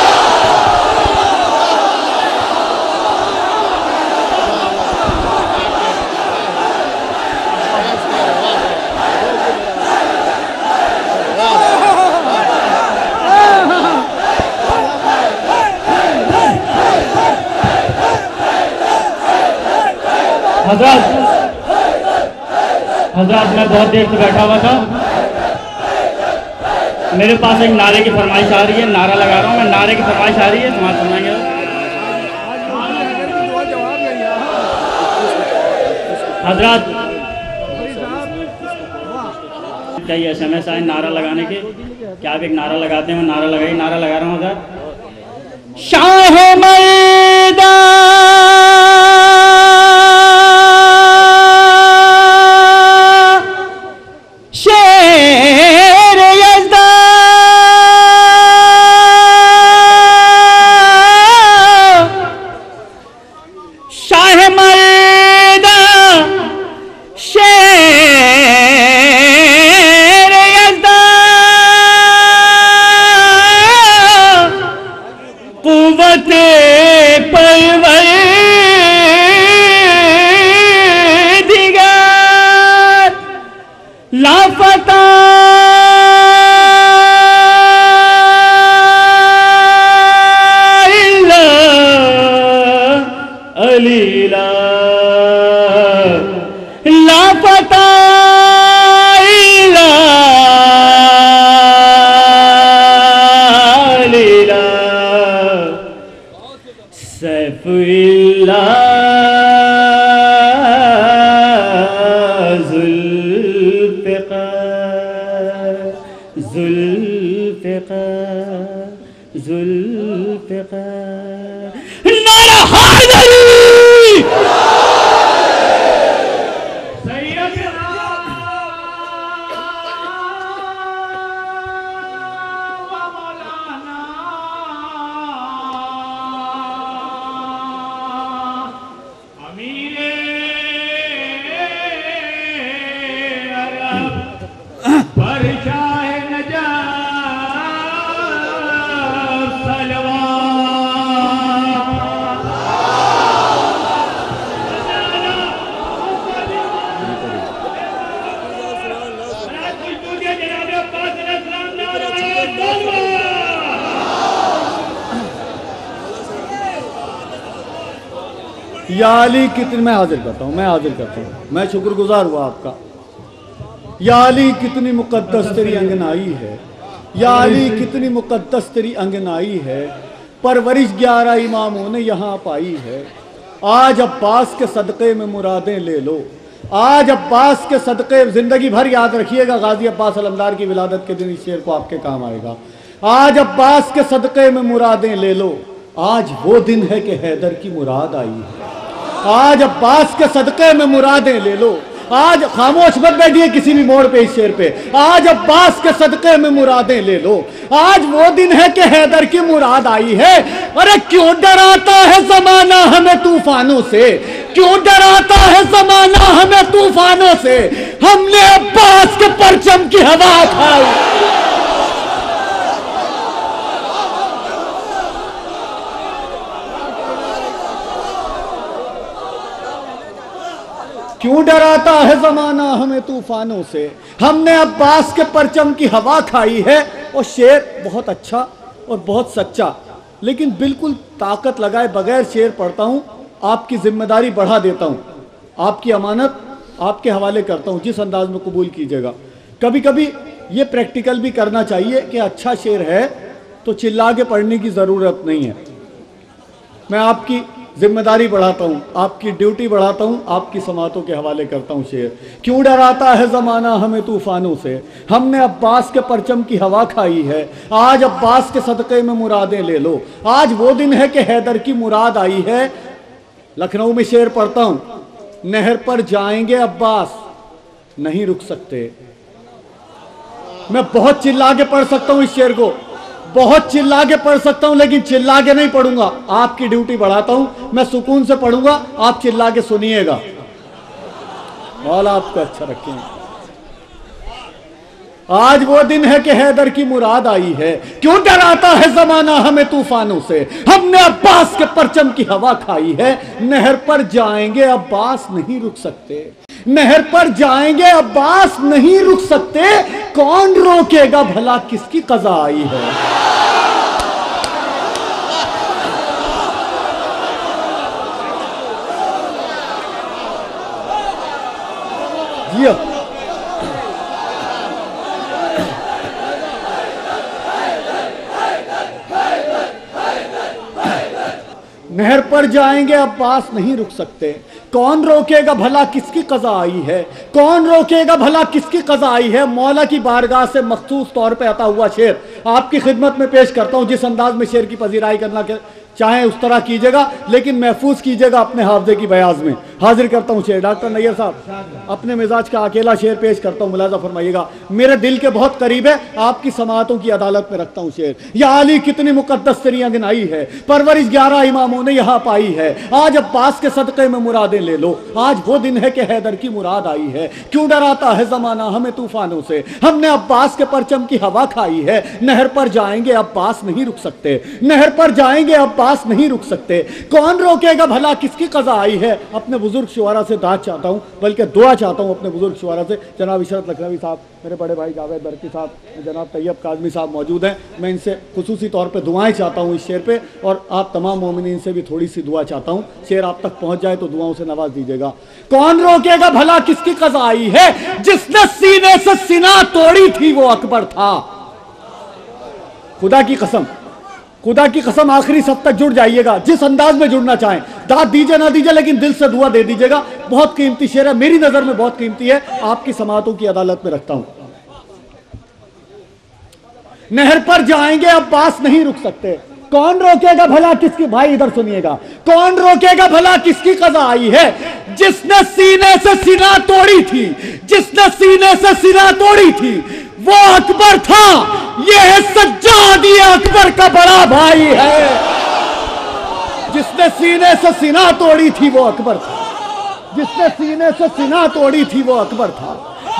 हजरत मैं बहुत देर से बैठा हुआ था, मेरे पास एक नारे की फरमाइश आ रही है, नारा लगा रहा हूँ मैं, नारे की फरमाइश आ रही है, समाज सुनाएंगे। हजरत चाहिए SMS आए नारा लगाने के, क्या आप एक नारा लगाते हैं? नारा लगाइए, नारा लगा रहा हूँ हजरत। शाह मैदान या अली कितनी, मैं हाजिर करता हूँ, मैं शुक्रगुजार हुआ आपका। या अली कितनी मुकद्दस तेरी अंगनाई है, या अली कितनी मुकद्दस तेरी अंगनाई है, परवरिश 11 इमामों ने यहाँ पाई है। आज अब्बास के सदक़े में मुरादें ले लो, आज अब्बास के सदक़े, जिंदगी भर याद रखिएगा, गाजी अब्बास अलमदार की विलादत के दिन इस शेर को आपके काम आएगा। आज अब्बास के सदक़े में मुरादें ले लो, आज वो दिन है कि हैदर की मुराद आई है। आज अब्बास के सदक़े में मुरादें ले लो, आज खामोश मत बैठिए किसी भी मोड़ पे इस शेर पे। आज अब्बास के सदक़े में मुरादें ले लो, आज वो दिन है कि हैदर की मुराद आई है। अरे क्यों डराता है ज़माना हमें तूफानों से, क्यों डराता है ज़माना हमें तूफानों से, हमने अब्बास के परचम की हवा खाई। क्यों डराता है ज़माना हमें तूफानों से, हमने अब्बास के परचम की हवा खाई है। और शेर बहुत अच्छा और बहुत सच्चा, लेकिन बिल्कुल ताकत लगाए बगैर शेर पढ़ता हूँ। आपकी जिम्मेदारी बढ़ा देता हूँ, आपकी अमानत आपके हवाले करता हूँ, जिस अंदाज में कबूल कीजिएगा। कभी कभी ये प्रैक्टिकल भी करना चाहिए कि अच्छा शेर है तो चिल्ला के पढ़ने की ज़रूरत नहीं है। मैं आपकी जिम्मेदारी बढ़ाता हूँ, आपकी ड्यूटी बढ़ाता हूँ, आपकी समातों के हवाले करता हूँ शेर। क्यों डराता है ज़माना हमें तूफानों से, हमने अब्बास के परचम की हवा खाई है। आज अब्बास के सदक़े में मुरादें ले लो, आज वो दिन है कि हैदर की मुराद आई है। लखनऊ में शेर पढ़ता हूँ, नहर पर जाएंगे अब्बास नहीं रुक सकते। मैं बहुत चिल्ला के पढ़ सकता हूँ इस शेर को, बहुत चिल्ला के पढ़ सकता हूं, लेकिन चिल्ला के नहीं पढ़ूंगा। आपकी ड्यूटी बढ़ाता हूं, मैं सुकून से पढ़ूंगा, आप चिल्ला के सुनिएगा। मौला आपको अच्छा रखें। आज वो दिन है कि हैदर की मुराद आई है, क्यों डराता है जमाना हमें तूफानों से, हमने अब्बास के परचम की हवा खाई है। नहर पर जाएंगे अब्बास नहीं रुक सकते, नहर पर जाएंगे अब्बास नहीं रुक सकते, कौन रोकेगा भला किसकी कज़ा आई है। जियो नहर पर जाएंगे अब्बास नहीं रुक सकते, कौन रोकेगा भला किसकी कज़ा आई है, कौन रोकेगा भला किसकी कज़ा आई है। मौला की बारगाह से मखसूस तौर पे आता हुआ शेर आपकी खिदमत में पेश करता हूं। जिस अंदाज में शेर की पजीराई करना चाहे उस तरह कीजिएगा, लेकिन महफूज कीजिएगा अपने हाफजे की बयाज में। हाजिर करता हूं शेर। डॉक्टर नैयर साहब, अपने मिजाज का अकेला शेर पेश करता हूं, मुलाजा फरमाइएगा। मेरे दिल के बहुत करीब है, आपकी समातों की अदालत में रखता हूं शेर। या अली कितनी मुकद्दस तेरियां गिनाई है, परवरिश 11 इमामों ने यहां पाई है। आज अब्बास के सदक़े में मुरादें ले लो, आज वो दिन है कि हैदर की मुराद आई है। क्यों डराता है जमाना हमें तूफानों से, हमने अब्बास के परचम की हवा खाई है। नहर पर जाएंगे अब्बास नहीं रुक सकते, नहर पर जाएंगे अब्बास नहीं रुक सकते, कौन रोकेगा भला किसकी कज़ा आई है। अपने बुजुर्ग शुआरा से दाद चाहता हूं, बल्कि दुआ चाहता हूं अपने बुजुर्ग शुआरा से। जनाब इशरत लखनवी साहब, मेरे बड़े भाई जावेद बरकी साहब, जनाब तैयब काज़मी साहब मौजूद हैं। मैं इनसे खुसूसी तौर पे दुआएं चाहता हूं इस शेर पे, और आप तमाम मोमिनीन से भी थोड़ी सी दुआ चाहता हूं। शेर आप तक पहुंच जाए तो दुआओं से नवाज दीजिएगा। कौन रोकेगा भला किसकी कज़ा आई है, जिसने सीने से सीना तोड़ी थी वो अकबर था। खुदा की कसम, खुदा की कसम, आखिरी सब तक जुड़ जाइएगा, जिस अंदाज में जुड़ना चाहें। दाद दीजिए ना दीजिए, लेकिन दिल से दुआ दे दीजिएगा। बहुत कीमती शेर है, मेरी नजर में बहुत कीमती है, आपकी समातों की अदालत में रखता हूं। नहर पर जाएंगे अब्बास नहीं रुक सकते, कौन रोकेगा भला किसकी, भाई इधर सुनिएगा, कौन रोकेगा भला किसकी कज़ा आई है। जिसने सीने से सीना तोड़ी थी, जिसने सीने से सीना तोड़ी थी वो अकबर था। ये है सज्जाद, ये अकबर का बड़ा भाई है। जिसने सीने से सीना तोड़ी थी वो अकबर था, जिसने सीने से सीना तोड़ी थी वो अकबर था,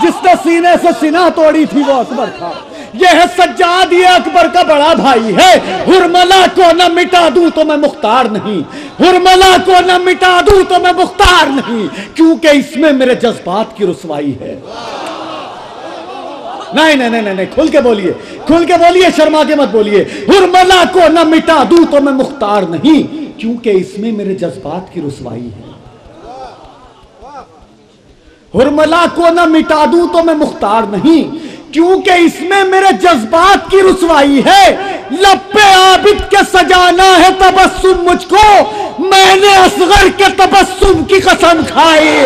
जिसने सीने से सीना तोड़ी थी वो अकबर था। ये है सज्जाद, ये अकबर का बड़ा भाई है। हुरमला को न मिटा दूं तो मैं मुख्तार नहीं, हुरमला को न मिटा दूं तो मैं मुख्तार नहीं, क्योंकि इसमें मेरे जज्बात की रुसवाई है। नहीं नहीं नहीं नहीं, खुल के बोलिए, खुल के बोलिए, शर्मा के मत बोलिए। हुरमला को न मिटा दूं तो मैं मुख्तार नहीं, क्योंकि इसमें मेरे जज्बात की रुसवाई है। हुरमला को न मिटा दूं तो मैं मुख्तार नहीं, क्योंकि इसमें मेरे जज्बात की रुसवाई है। लब पे आबिद के सजाना है तबस्सुम मुझको, मैंने असगर के तबस्सुम की कसम खाई।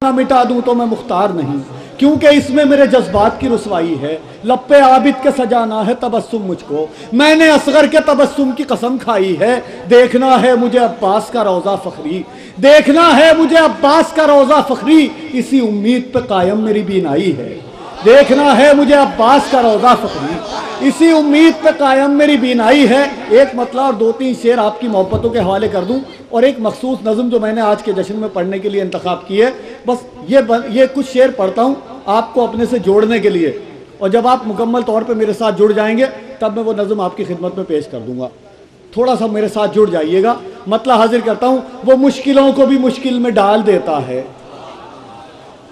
ना मिटा दूं तो मैं मुख्तार नहीं, क्योंकि इसमें मेरे जज्बात की रुसवाई है। लप्पे आबिद के सजाना है तबस्सुम मुझको, मैंने असगर के तबस्सुम की कसम खाई है। देखना है मुझे अब्बास का रोज़ा फखरी, देखना है मुझे अब्बास का रोज़ा फखरी, इसी उम्मीद पे कायम मेरी बीनाई है। देखना है मुझे अब्बास का रोज़ा फखरी, इसी उम्मीद पे कायम मेरी बीनाई है। एक मतलब और 2-3 शेर आपकी मोहब्बतों के हवाले कर दूं, और एक मखसूस नज़म जो मैंने आज के जश्न में पढ़ने के लिए इंतखाब की है। बस ये कुछ शेर पढ़ता हूँ आपको अपने से जोड़ने के लिए, और जब आप मुकम्मल तौर पे मेरे साथ जुड़ जाएंगे तब मैं वो नज़म आपकी खिदमत में पेश कर दूंगा। थोड़ा सा मेरे साथ जुड़ जाइएगा। मतलब हाजिर करता हूँ, वो मुश्किलों को भी मुश्किल में डाल देता है,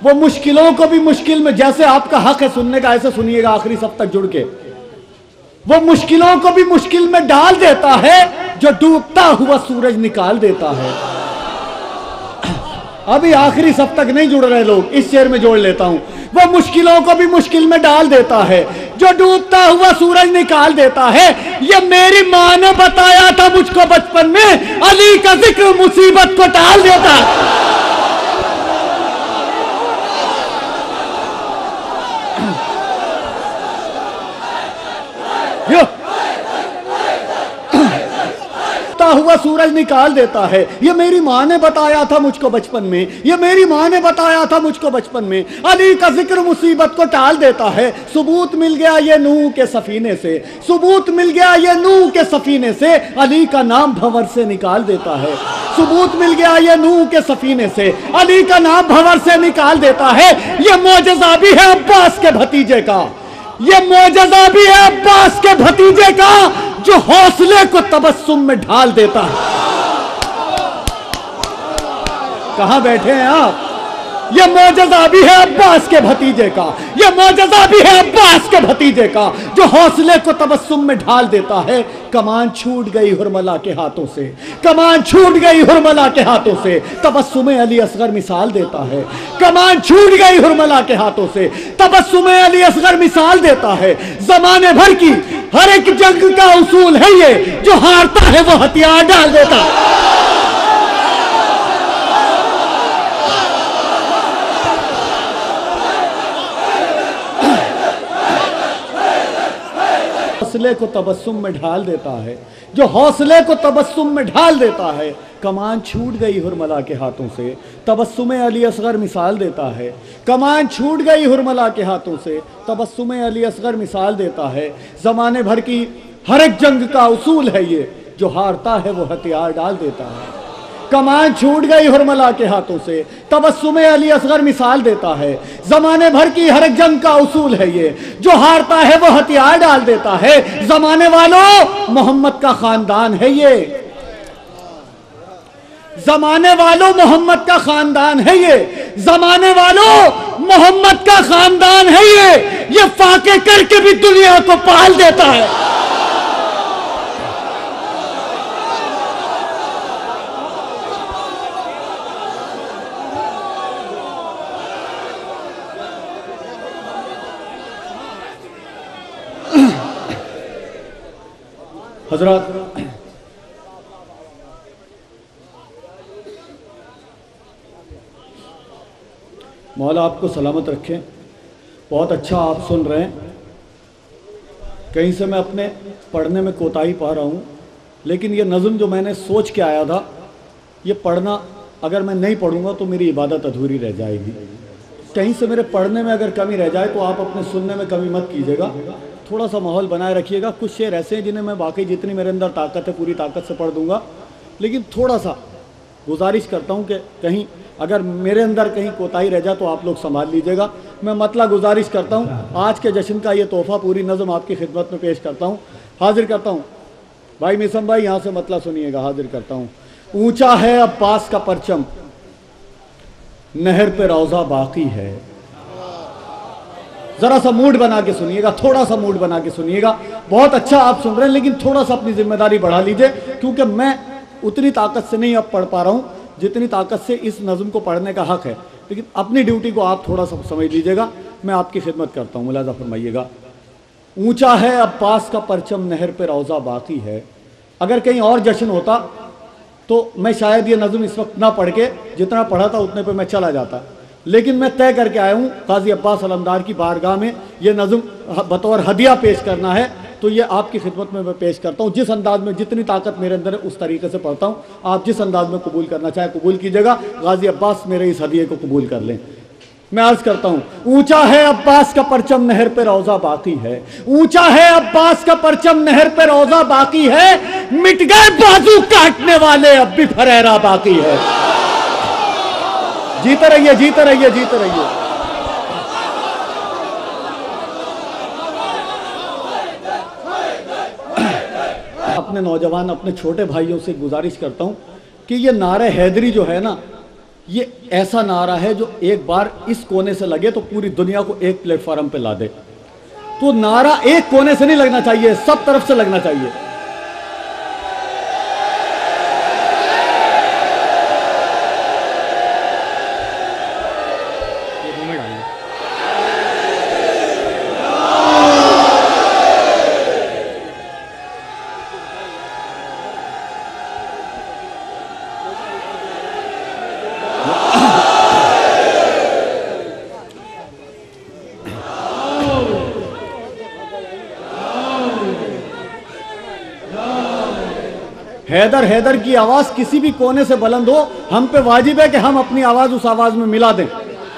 वो मुश्किलों को भी मुश्किल में, जैसे आपका हक है सुनने का ऐसे सुनिएगा आखिरी सब तक जुड़ के। वो मुश्किलों को भी मुश्किल में डाल देता है, जो डूबता हुआ सूरज निकाल देता है। अभी आखिरी सब तक नहीं जुड़ रहे लोग, इस शेर में जोड़ लेता हूं। वो मुश्किलों को भी मुश्किल में डाल देता है, जो डूबता हुआ सूरज निकाल देता है। ये मेरी माँ ने बताया था मुझको बचपन में, अली का जिक्र मुसीबत को टाल देता है। हुआ सूरज निकाल देता है। ये मेरी माँ ने बताया था मुझको बचपन में, ये मेरी माँ ने बताया था मुझको बचपन में। अली का जिक्र मुसीबत को टाल देता है। सबूत मिल गया ये नूह के सफीने से, सबूत मिल गया ये नूह के सफीने से, अली का नाम भंवर से निकाल देता है। सबूत मिल गया ये नूह के सफीने से, अली का नाम भंवर से निकाल देता है। ये मौजज़ा भी है अब्बास के भतीजे का, ये मौजज़ा भी है अब्बास के भतीजे का, जो हौसले को तबस्सुम में ढाल देता है। कहां बैठे हैं आप? ये मौजज़ा भी है अब्बास के भतीजे का, ये मौजज़ा भी है अब्बास के भतीजे का, जो हौसले को तबस्सुम में ढाल देता है। कमान छूट गई हुरमला के हाथों से, कमान छूट गई हुरमला के हाथों से, तबस्सुम अली असगर मिसाल देता है। कमान छूट गई हुरमला के हाथों से, तबस्सुम अली असगर मिसाल देता है। जमाने भर की हर एक जंग का उसूल है ये, जो हारता है वो हथियार डाल देता है। हौसले को तबस्सुम में ढाल देता है, जो हौसले को तबस्सुम में ढाल देता है। कमान छूट गई हुरमला के हाथों से, तबस्सुम अली असगर मिसाल देता है। कमान छूट गई हुरमला के हाथों से, तबस्सुम अली असगर मिसाल देता है। जमाने भर की हर एक जंग का उसूल है ये, जो हारता है वो हथियार डाल देता है। कमान छूट गई हुरमला के हाथों से, तबस्सुम अली असगर मिसाल देता है। जमाने भर की हर एक जंग का उसूल है ये, जो हारता है वो हथियार डाल देता है। जमाने वालों मोहम्मद का खानदान है ये, जमाने वालों मोहम्मद का खानदान है ये, जमाने वालों मोहम्मद का खानदान है ये फाके करके भी दुनिया को पाल देता है। हजरत, मौला आपको सलामत रखें। बहुत अच्छा आप सुन रहे हैं। कहीं से मैं अपने पढ़ने में कोताही पा रहा हूँ, लेकिन ये नज़्म जो मैंने सोच के आया था, ये पढ़ना अगर मैं नहीं पढ़ूंगा तो मेरी इबादत अधूरी रह जाएगी। कहीं से मेरे पढ़ने में अगर कमी रह जाए तो आप अपने सुनने में कमी मत कीजिएगा, थोड़ा सा माहौल बनाए रखिएगा। कुछ शेर ऐसे हैं जिन्हें मैं वाकई जितनी मेरे अंदर ताकत है पूरी ताकत से पढ़ दूंगा, लेकिन थोड़ा सा गुजारिश करता हूं कि कहीं अगर मेरे अंदर कहीं कोताही रह जाए तो आप लोग संभाल लीजिएगा। मैं मतलब गुजारिश करता हूं, आज के जश्न का ये तोहफा पूरी नज़म आपकी खिदमत में पेश करता हूं, हाजिर करता हूं। भाई मिसम भाई यहाँ से मतलब सुनिएगा, हाजिर करता हूँ। ऊंचा है अब्बास का परचम, नहर पे रोज़ा बाकी है। जरा सा मूड बना के सुनिएगा, थोड़ा सा मूड बना के सुनिएगा। बहुत अच्छा आप सुन रहे हैं, लेकिन थोड़ा सा अपनी जिम्मेदारी बढ़ा लीजिए, क्योंकि मैं उतनी ताकत से नहीं अब पढ़ पा रहा हूँ जितनी ताकत से इस नज़म को पढ़ने का हक है। लेकिन अपनी ड्यूटी को आप थोड़ा सा समझ लीजिएगा, मैं आपकी खिदमत करता हूँ। मुलाजा फरमाइएगा। ऊंचा है अब्बास का परचम, नहर पे रोज़ा बाकी है। अगर कहीं और जश्न होता तो मैं शायद ये नज़म इस वक्त ना पढ़ के, जितना पढ़ा था उतने पे मैं चला जाता, लेकिन मैं तय करके आया हूँ काजी अब्बास अलमदार की बारगाह में ये नज़म बतौर हदिया पेश करना है, तो ये आपकी खिदमत में मैं पेश करता हूँ। जिस अंदाज में जितनी ताकत मेरे अंदर है उस तरीके से पढ़ता हूँ। आप जिस अंदाज में कबूल करना चाहें कबूल कीजिएगा। गाजी अब्बास मेरे इस हदिये को कबूल कर लें। मैं अर्ज करता हूँ, ऊंचा है अब्बास का परचम, नहर पे रोज़ा बाकी है। ऊंचा है अब्बास का परचम, नहर पे रोज़ा बाकी है। मिट गए बाजू काटने वाले, अब भी फरेरा बाकी है। जीते रहिए, जीते रहिए, जीते रहिए। अपने नौजवान, अपने छोटे भाइयों से गुजारिश करता हूं कि ये नारे हैदरी जो है ना, ये ऐसा नारा है जो एक बार इस कोने से लगे तो पूरी दुनिया को एक प्लेटफॉर्म पे ला दे। तो नारा एक कोने से नहीं लगना चाहिए, सब तरफ से लगना चाहिए। हैदर हैदर की आवाज किसी भी कोने से बुलंद हो, हम पे वाजिब है कि हम अपनी आवाज उस आवाज में मिला दें,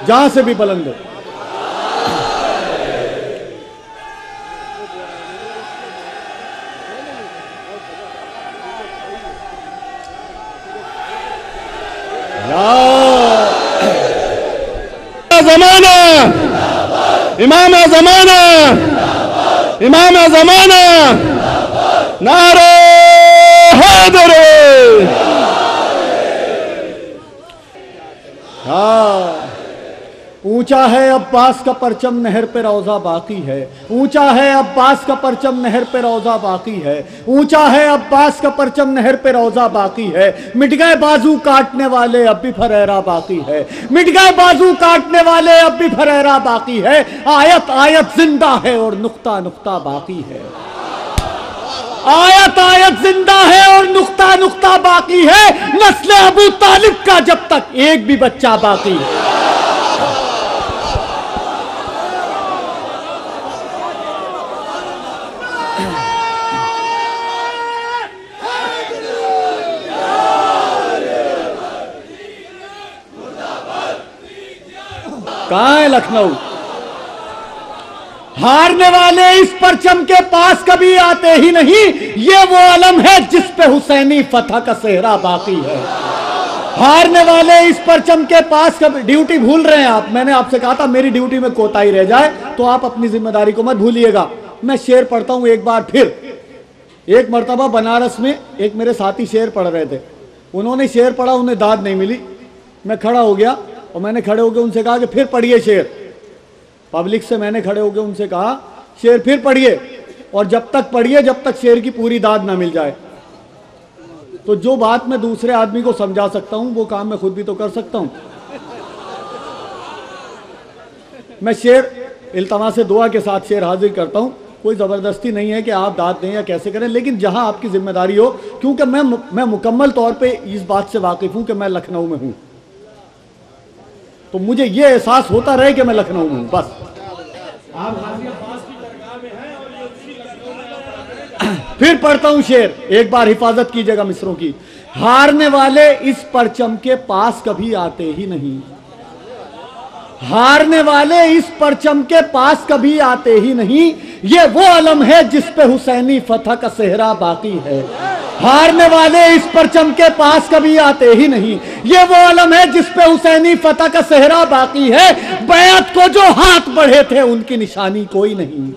जहां से भी बुलंद हो। जमाना इमाम जमाना इमाम जमाना नारे हैदर। ऊंचा है अब्बास का परचम नहर पे रोजा बाकी है, ऊंचा है अब्बास का परचम नहर पे रोजा बाकी है, ऊंचा है अब्बास का परचम नहर पे रोजा बाकी है। मिट गए बाजू काटने वाले अब भी फरेरा बाकी है, मिट गए बाजू काटने वाले अब भी फरेरा बाकी है। आयत आयत जिंदा है और नुक्ता नुक्ता बाकी है, आयत आयत जिंदा है और नुक्ता नुक्ता बाकी है। नस्ल अबू तालिब का जब तक एक भी बच्चा बाकी है। कहां है लखनऊ? हारने वाले इस परचम के पास कभी आते ही नहीं, ये वो अलम है जिस पे हुसैनी फतह का सेहरा बाकी है। हारने वाले इस परचम के पास कभी, ड्यूटी भूल रहे हैं आप, मैंने आपसे कहा था मेरी ड्यूटी में कोताही रह जाए तो आप अपनी जिम्मेदारी को मत भूलिएगा। मैं शेर पढ़ता हूं एक बार फिर। एक मर्तबा बनारस में एक मेरे साथी शेर पढ़ रहे थे, उन्होंने शेर पढ़ा, उन्हें दाद नहीं मिली। मैं खड़ा हो गया और मैंने खड़े होकर उनसे कहा कि फिर पढ़िए शेर। पब्लिक से मैंने खड़े होकर उनसे कहा शेर फिर पढ़िए, और जब तक पढ़िए जब तक शेर की पूरी दाद ना मिल जाए। तो जो बात मैं दूसरे आदमी को समझा सकता हूं वो काम मैं खुद भी तो कर सकता हूं। मैं शेर इल्तमा से दुआ के साथ शेर हाजिर करता हूं, कोई ज़बरदस्ती नहीं है कि आप दाद दें या कैसे करें, लेकिन जहां आपकी जिम्मेदारी हो, क्योंकि मैं मुकम्मल तौर पे इस बात से वाकिफ हूं कि मैं लखनऊ में हूं, तो मुझे ये एहसास होता रहे कि मैं लखनऊ में हूं। बस फिर पढ़ता हूं शेर, एक बार हिफाजत कीजिएगा मिसरों की। हारने वाले इस परचम के पास कभी आते ही नहीं, हारने वाले इस परचम के पास कभी आते ही नहीं, ये वो अलम है जिस पे हुसैनी फतह का सेहरा बाकी है। हारने वाले इस परचम के पास कभी आते ही नहीं, ये वो अलम है जिस पे हुसैनी फतह का सेहरा बाकी है। बैत को जो हाथ बढ़े थे उनकी निशानी कोई नहीं,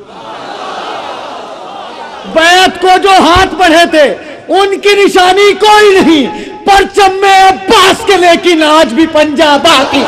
बैत को जो हाथ बढ़े थे उनकी निशानी कोई नहीं। परचम में अब्बास के लेकिन आज भी पंजा बाकी।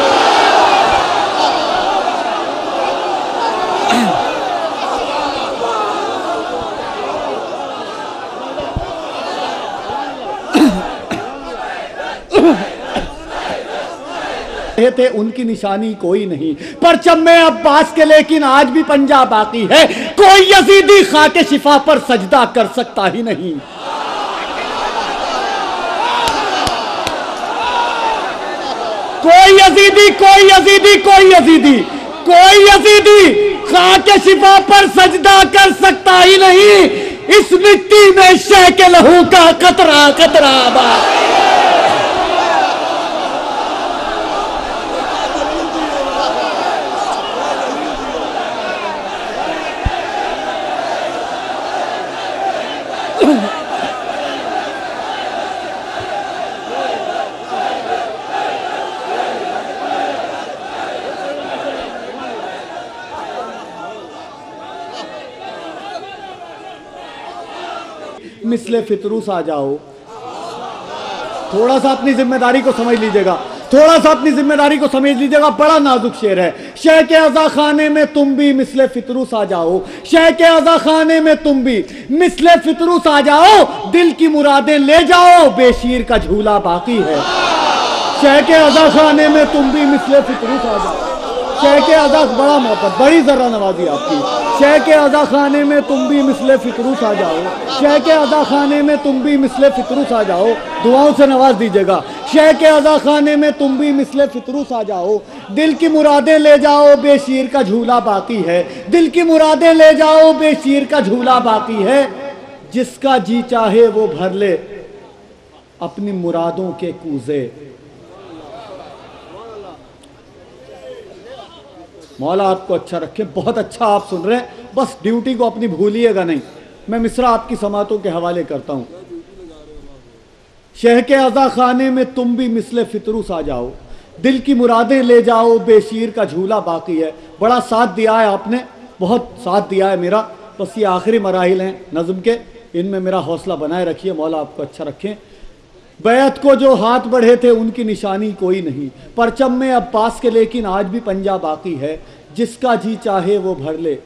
थे उनकी निशानी कोई नहीं, परचम में अब्बास के लेकिन आज भी पंजा बाकी है। कोई यजीदी खाके शिफा पर सजदा कर सकता ही नहीं, कोई यजीदी कोई यजीदी कोई यजीदी कोई यजीदी खाके शिफा पर सजदा कर सकता ही नहीं। इस मिट्टी में शह के लहू का कतरा कतरा बाकी। मिसले फितरूस आ जाओ, थोड़ा सा अपनी जिम्मेदारी को समझ लीजिएगा, थोड़ा सा अपनी जिम्मेदारी को समझ लीजिएगा। बड़ा नाजुक शेर है। शह के अज़ा खाने में तुम भी मिसले फितरूस आ जाओ, शह के अज़ा खाने में तुम भी मिसले फितरूस आ जाओ, दिल की मुरादें ले जाओ बेशीर का झूला बाकी है। शह के अज़ा खाने में तुम भी मिसले फितरूस आ जाओ, शह के अज़ा, बड़ा मोहब्बत, बड़ी जरा नवाजी आपकी। शह के अज़ा खाने में तुम भी मिसले फितरूस आ जाओ, शह के अज़ा खाने में तुम भी मिसले फितरूस आ जाओ। दुआओं से नवाज दीजिएगा। शह के अज़ा खाने में तुम भी मिसले फितरूस आ जाओ, दिल की मुरादें ले जाओ बेशीर का झूला बाकी है। दिल की मुरादें ले जाओ बेशीर का झूला बाकी है। जिसका जी चाहे वो भर ले, अपनी मुरादों के कूजे। मौला आपको अच्छा रखे। बहुत अच्छा आप सुन रहे हैं, बस ड्यूटी को अपनी भूलिएगा नहीं। मैं मिसरा आपकी समातों के हवाले करता हूं। शह के अज़ा खाने में तुम भी मिसले फितरूस आ जाओ, दिल की मुरादें ले जाओ, बेशीर का झूला बाकी है। बड़ा साथ दिया है आपने, बहुत साथ दिया है मेरा। बस ये आखिरी मराहिल हैं नज़्म के, इनमें मेरा हौसला बनाए रखिए। मौला आपको अच्छा रखें। बैत को जो हाथ बढ़े थे उनकी निशानी कोई नहीं, परचम में अब्बास के लेकिन आज भी पंजा बाकी है। जिसका जी चाहे वो भर ले,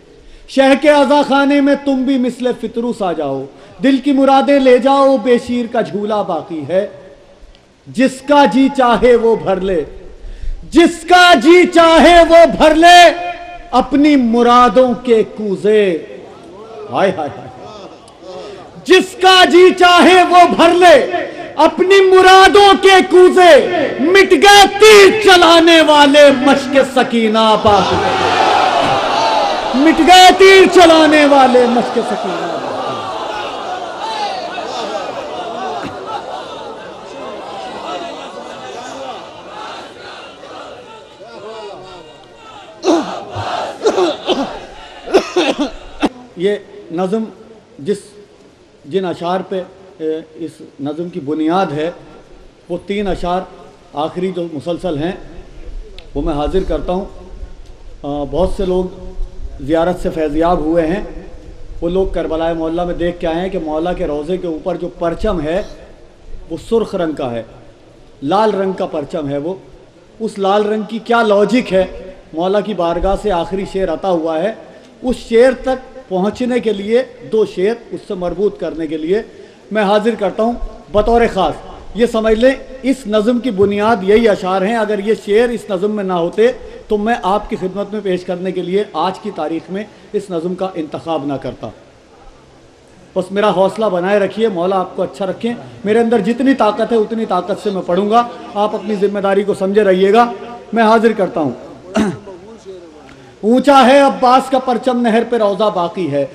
शह के अज़ा खाने में तुम भी मिसले फितरूस आ जाओ, दिल की मुरादें ले जाओ, बेशीर का झूला बाकी है। जिसका जी चाहे वो भर ले, जिसका जी चाहे वो भर ले अपनी मुरादों के कूजे। हाय हाय हाय। जिसका जी चाहे वो भर ले अपनी मुरादों के कूजे, मिट गए तीर चलाने वाले मश्क सकीना बाकी, मिट गए तीर चलाने वाले मश्क सकीना। ये नज़म जिन अशार पे इस नज़म की बुनियाद है, वो 3 अशार आखिरी जो मुसलसल हैं वो मैं हाजिर करता हूँ। बहुत से लोग ज़ियारत से फैज़याब हुए हैं, वो लोग करबला मौला में देख के आए हैं कि मौला के रोज़े के ऊपर जो परचम है वो सुर्ख रंग का है, लाल रंग का परचम है। वो उस लाल रंग की क्या लॉजिक है, मौला की बारगाह से आखिरी शेर अता हुआ है। उस शेर तक पहुँचने के लिए 2 शेर उससे मरबूत करने के लिए मैं हाजिर करता हूँ बतौर ख़ास। ये समझ लें इस नज़म की बुनियाद यही अशार हैं। अगर ये शेर इस नज़म में ना होते तो मैं आपकी खिदमत में पेश करने के लिए आज की तारीख़ में इस नज़म का इंतखाब ना करता। बस मेरा हौसला बनाए रखिए, मौला आपको अच्छा रखें। मेरे अंदर जितनी ताकत है उतनी ताकत से मैं पढ़ूंगा, आप अपनी जिम्मेदारी को समझे रहिएगा। मैं हाजिर करता हूँ। ऊंचा है अब्बास का परचम, नहर पे रोज़ा बाकी है,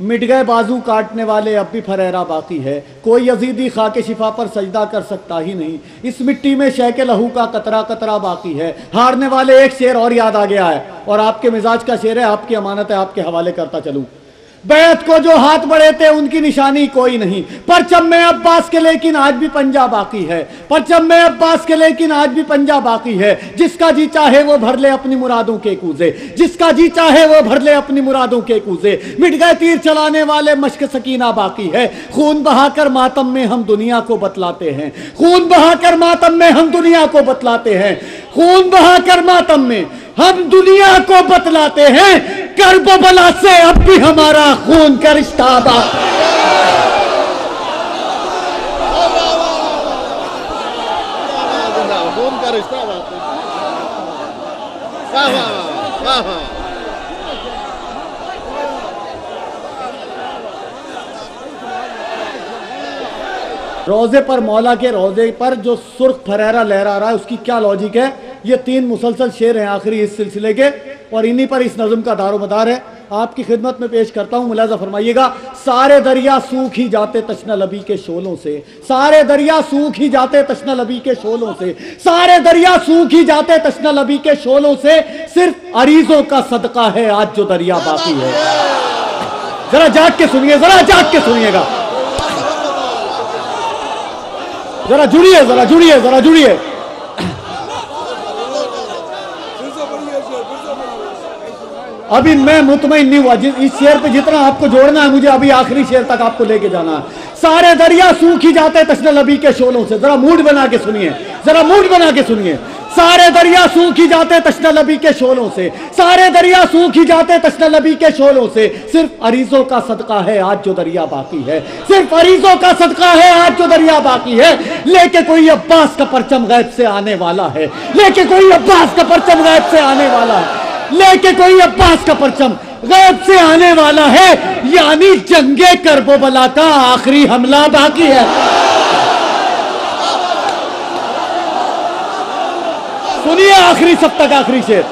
मिट गए बाजू काटने वाले अब भी फरेरा बाकी है। कोई यजीदी खाके शिफा पर सजदा कर सकता ही नहीं, इस मिट्टी में शह के लहू का कतरा कतरा बाकी है। हारने वाले एक शेर और याद आ गया है, और आपके मिजाज का शेर है, आपकी अमानत है, आपके हवाले करता चलूं। बैत को जो हाथ बढ़े थे उनकी निशानी कोई नहीं, परचम में अब्बास के लेकिन आज भी पंजा बाकी है। परचम में अब्बास के लेकिन आज भी पंजा बाकी है। जिसका जी चाहे वो भर ले अपनी मुरादों के कूजे, जिसका जी चाहे वो भर ले अपनी मुरादों के कूजे। मिट गए तीर चलाने वाले मश्क सकीना बाकी है। खून बहाकर मातम में हम दुनिया को बतलाते हैं, खून बहाकर मातम में हम दुनिया को बतलाते हैं, खून बहाकर मातम में हम दुनिया को बतलाते हैं। करबला से अब भी हमारा खून का रिश्ता रोजे पर, मौला के रोजे पर जो सुर्ख फरेरा लहरा रहा है उसकी क्या लॉजिक है। ये 3 मुसलसल शेर हैं आखिरी इस सिलसिले के, और इन्हीं पर इस नज़म का दारोमदार है। आपकी खिदमत में पेश करता हूँ, मुलाजा फरमाइएगा। सारे दरिया सूख ही जाते तश्ना लबी के शोलों से, सारे दरिया सूख ही जाते तश्ना लबी के शोलों से, सारे दरिया सूख ही जाते तश्ना लबी के शोलों से, सिर्फ अरीजों का सदका है आज जो दरिया बाकी है। जरा जाग के सुनिए, जरा जाग के सुनिएगा, जरा जुड़िए, जरा जुड़िए, जरा जुड़िए। अभी मैं मुतमईन नहीं हुआ, इस शेर पे जितना आपको जोड़ना है मुझे अभी आखिरी शेर तक आपको लेके जाना है। सारे दरिया सूख ही जाते तश्ना लबी के शोलों से, जरा मूड बना के सुनिए, जरा मूड बना के सुनिए। सारे दरिया सूख ही जाते तश्ना लबी के शोलों से, सारे दरिया सूख ही जाते तश्ना लबी के शोलों से, सिर्फ अरीजों का सदका है आज जो दरिया बाकी है, सिर्फ अरीजों का सदका है आज जो दरिया बाकी है। लेके कोई अब्बास का परचम गैब से आने वाला है, लेके कोई अब्बास का परचम गैब से आने वाला है, लेके कोई अब्बास का परचम गैब से आने वाला है। यानी जंगे करबला का आखिरी हमला बाकी है। सुनिए आखिरी सब तक आखिरी शेर।